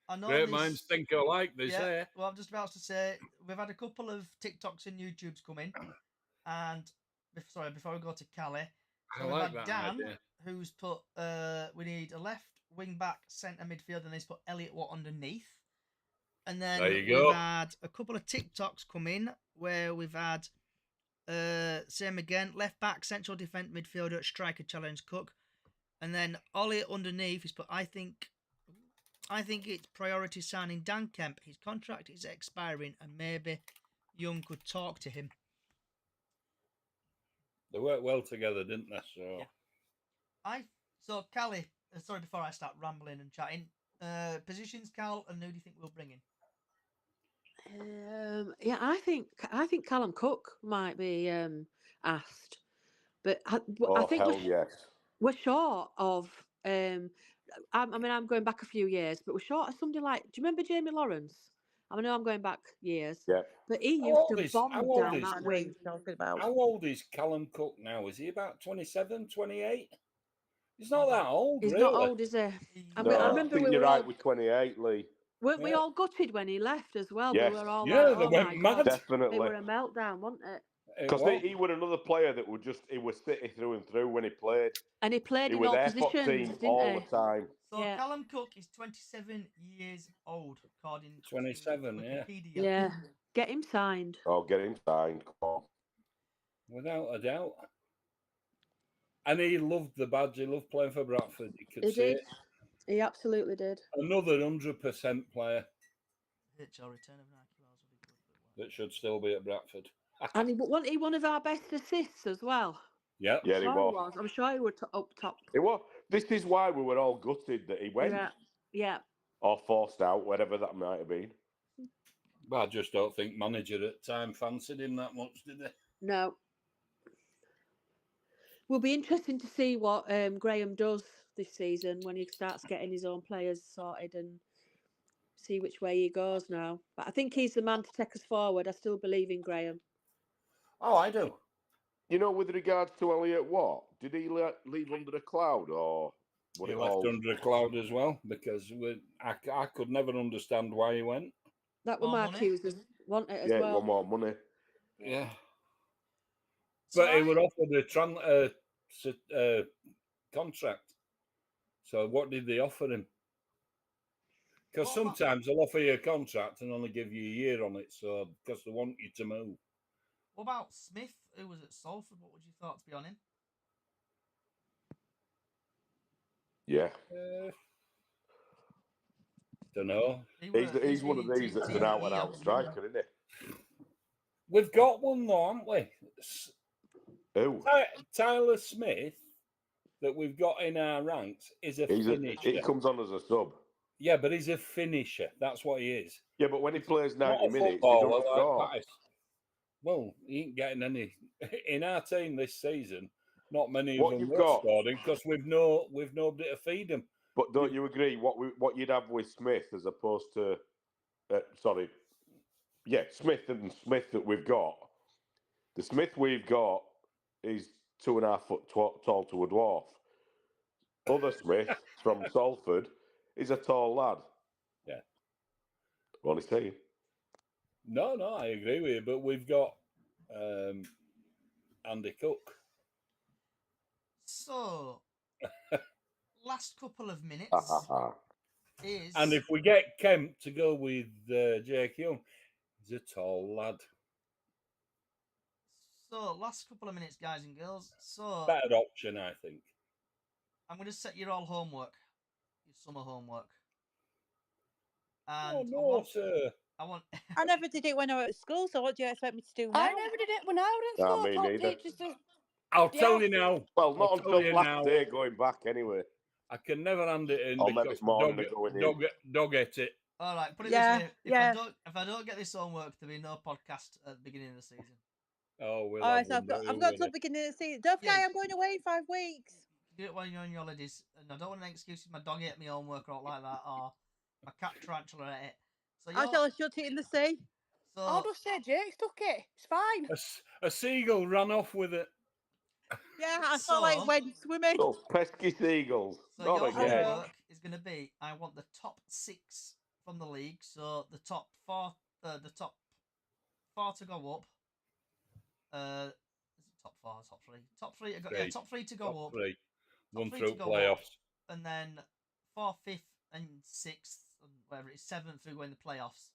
I know Great minds think alike, they say. Well, I'm just about to say, we've had a couple of TikToks and YouTubes come in. And, before we go to Callie, so I we've like had that Dan, idea. who's put we need a left wing back, centre midfield, and he's put Elliot Watt underneath. And then There you we've go. had a couple of TikToks come in where we've had same again, left back, central defence midfielder, striker challenge Cook. And then Ollie underneath is put I think it's priority signing Dan Kemp. His contract is expiring and maybe Young could talk to him. They worked well together, didn't they? So Yeah. So Callie, sorry, before I start rambling and chatting, positions, Cal, and who do you think we'll bring in? Yeah, I think Callum Cook might be asked, but I Oh, think hell yes. we're short of. I'm going back a few years, but we're short of somebody like. Do you remember Jamie Lawrence? I know I'm going back years, Yeah. but he How used old to is- bomb how old down is- that I know what wing. you're talking about. how old is Callum Cook now? Is he about 27, 28? He's not Hold on. that old, He's really. not old, is he? I No, I remember think we you're were right all with 28, Lee. weren't we Yeah. all gutted when he left as well? Yes. We were all Yeah, like, they "Oh went my mad. god!" It Definitely. were a meltdown, wasn't it? It Because was. he were another player that would just, he was city through and through when he played. And he played He in was all there for positions, team didn't all he? the time. So Yeah. Callum Cook is 27 years old, according 27, to yeah. Wikipedia. Yeah. Get him signed. Oh, get him signed. Come on. Without a doubt. And he loved the badge. He loved playing for Bradford. You could He see did. it. He absolutely did. Another 100% player HL return of Nike Wells will be good, but that should still be at Bradford. And wasn't he one of our best assists as well? Yeah. Yeah, he Sure was. I'm sure he was up top. It was. This is why we were all gutted that he went. Yeah. Or forced out, whatever that might have been. But I just don't think manager at the time fancied him that much, did they? No. Will be interesting to see what Graham does this season when he starts getting his own players sorted and see which way he goes now. But I think he's the man to take us forward. I still believe in Graham. Oh, I do. You know, with regards to Elliot Watt, did he leave under a cloud or what He it left all? under a cloud as well because I could never understand why he went. That were More Mark money? Hughes want it as Yeah, well. one more money. Yeah. So But he were offered a contract. So what did they offer him? Because What about- sometimes they'll offer you a contract and only give you a year on it, so because they want you to move. What about Smith, who was at Salford? What would you thought to be on him? Yeah. Don't know. He's one of these that's an out and out striker, isn't he? We've got one though, haven't we? Who? Tyler Smith, that we've got in our ranks, is a finisher. He comes on as a sub. Yeah, but he's a finisher. That's what he is. Yeah, but when he plays Not 90 a minutes, he footballer doesn't like score. Pattis. Well, he ain't getting any in our team this season. Not many of What them you've were got- scoring because we've nobody to feed them. But don't you agree what you'd have with Smith as opposed to, Smith that we've got. The Smith we've got is 2.5 foot tall to a dwarf. Other Smith from Salford is a tall lad. Yeah. Only saying. No, I agree with you. But we've got Andy Cook. So, last couple of minutes is... And if we get Kemp to go with Jake Young, he's a tall lad. So, last couple of minutes, guys and girls. So, Better option, I think. I'm going to set you all homework. Your summer homework. And sir. I never did it when I was at school, so what do you expect me to do now? I never did it when I was at Nah, school. me Taught neither. teachers to... I'll tell Yeah. you now. Well, not I'll tell until you last now. day going back anyway. I can never hand it in Or maybe because morning they're going in. dog ate it. all right, put it Yeah, this way. yeah. If I don't get this homework, there'll be no podcast at the beginning of the season. Oh, we'll All right, have so one, I've got don't till worry. beginning of the season. Don't forget, Yeah. I'm going away in 5 weeks. Do it while you're on your holidays. And I don't want an excuse if my dog ate me homework or like that, or my cat tarantula ate it. So I shall shut it in the sea. I'll so just say Jake took it. It's fine. A seagull ran off with it. Yeah, I So- felt like went swimming. Those pesky seagulls. So Not your again. homework is going to be: I want the top 6 from the league. So the top 4 to go up. Is it top 4, top 3? Top 3 to go. Yeah, top 3 to go Top up. three. top One 3 through to go playoffs. up, and then 4th, 5th, and 6th, and whatever it is, 7th who go in the playoffs,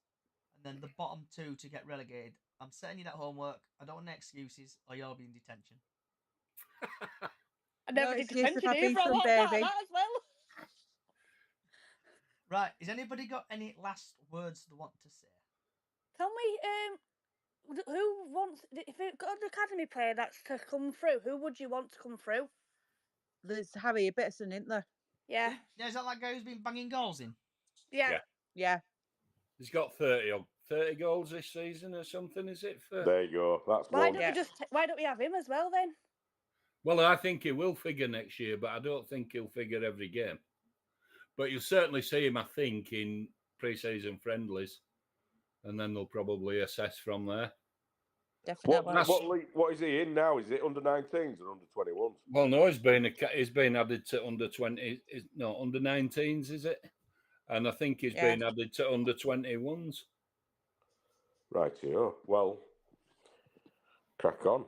and then the bottom 2 to get relegated. I'm setting you that homework. I don't want any excuses, or you'll be in detention. I never No did excuse if detention I've been either. I some want that baby. as well. Right, has anybody got any last words they want to say? Tell me, who wants, if you've got an academy player that's to come through, who would you want to come through? There's Harry Bitterson, isn't there? Yeah. Yeah, is that guy who's been banging goals in? Yeah. Yeah. Yeah. He's got 30 goals this season or something, is it? There you go. That's Why one. don't we why don't we have him as well then? Well, I think he will figure next year, but I don't think he'll figure every game. But you'll certainly see him, I think, in pre-season friendlies, and then they'll probably assess from there. Definitely. What is he in now? Is it under 19s or under 21s? Well, no, he's been added to under 20. No, under 19s, is it? And I think he's been added to under 21s. Rightio. Well, crack on.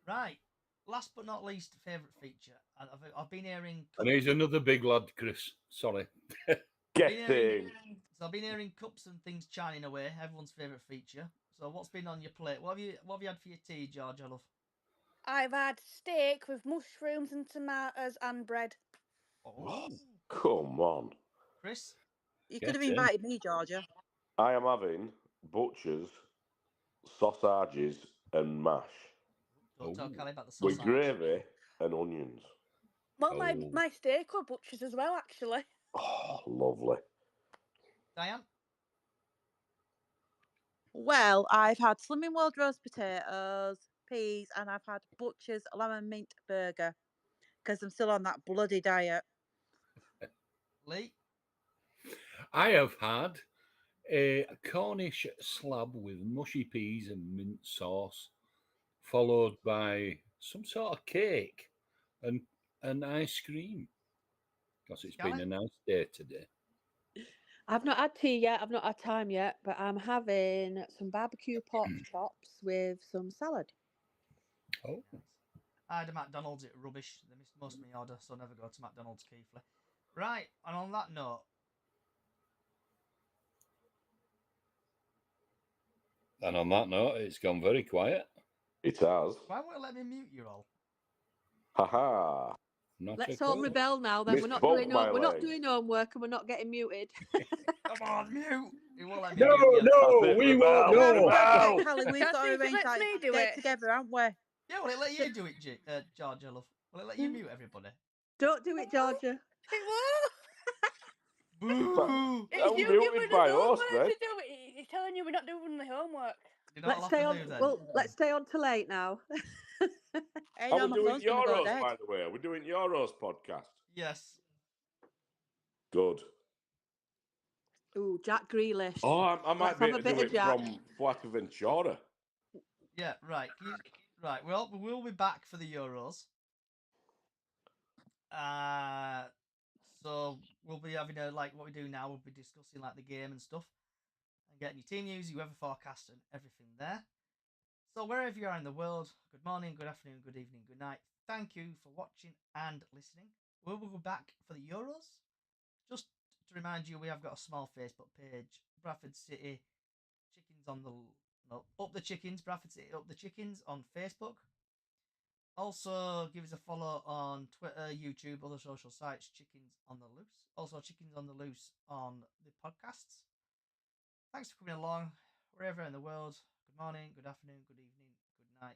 Right. Last but not least, favourite feature. I've been hearing. And he's another big lad, Chris. Sorry. Getting. So I've been hearing cups and things chining away. Everyone's favourite feature. So what's been on your plate? What have you had for your tea, George? I love. I've had steak with mushrooms and tomatoes and bread. Oh, Come on. Chris. You could have invited me, Georgia. I am having butchers, sausages, and mash. Don't tell Callie about the sausage. With gravy and onions. Well, my steak were butchers as well, actually. Oh, lovely. Diane? Well, I've had Slimming World roast potatoes, peas, and I've had Butcher's lemon mint burger because I'm still on that bloody diet. Lee? I have had a Cornish slab with mushy peas and mint sauce, followed by some sort of cake and an ice cream. Because it's been a nice day today. I've not had tea yet. I've not had time yet, but I'm having some barbecue pork chops with some salad. Oh. I had a McDonald's. It rubbish. They missed most of my order, so never go to McDonald's, Keithley. Right, and on that note. And on that note, it's gone very quiet. It has. Why won't it let me mute you all? Ha-ha. Let's all rebel now. Then we're not doing homework and we're not getting muted. Come on, mute. It won't let me No, mute you. no, we won't. No. Callie, we've got to arrange that get together, haven't we? Yeah, will it let you do it, Georgia, love? Will it let you mute everybody? Don't do it, Georgia. It will. Boo! It's you giving us homework to do it. It's telling you we're not doing the homework. Let's stay on. Well, let's stay on till 8 now. Are we doing Euros, by the way? Are we doing Euros podcast? Yes. Good. Ooh, Jack Grealish. Oh, I might be able to do it Jack. from Fuerteventura. Yeah, right. Right, well, we'll be back for the Euros. So we'll be having what we do now. We'll be discussing the game and stuff, and getting your team news, your weather forecast, and everything there. So wherever you are in the world, good morning, good afternoon, good evening, good night. Thank you for watching and listening. We will go back for the Euros. Just to remind you, we have got a small Facebook page, Bradford City Chickens on the Up the Chickens, Bradford City Up the Chickens on Facebook. Also, give us a follow on Twitter, YouTube, other social sites, Chickens on the Loose. Also, Chickens on the Loose on the podcasts. Thanks for coming along, wherever in the world. Good morning, good afternoon, good evening, good night.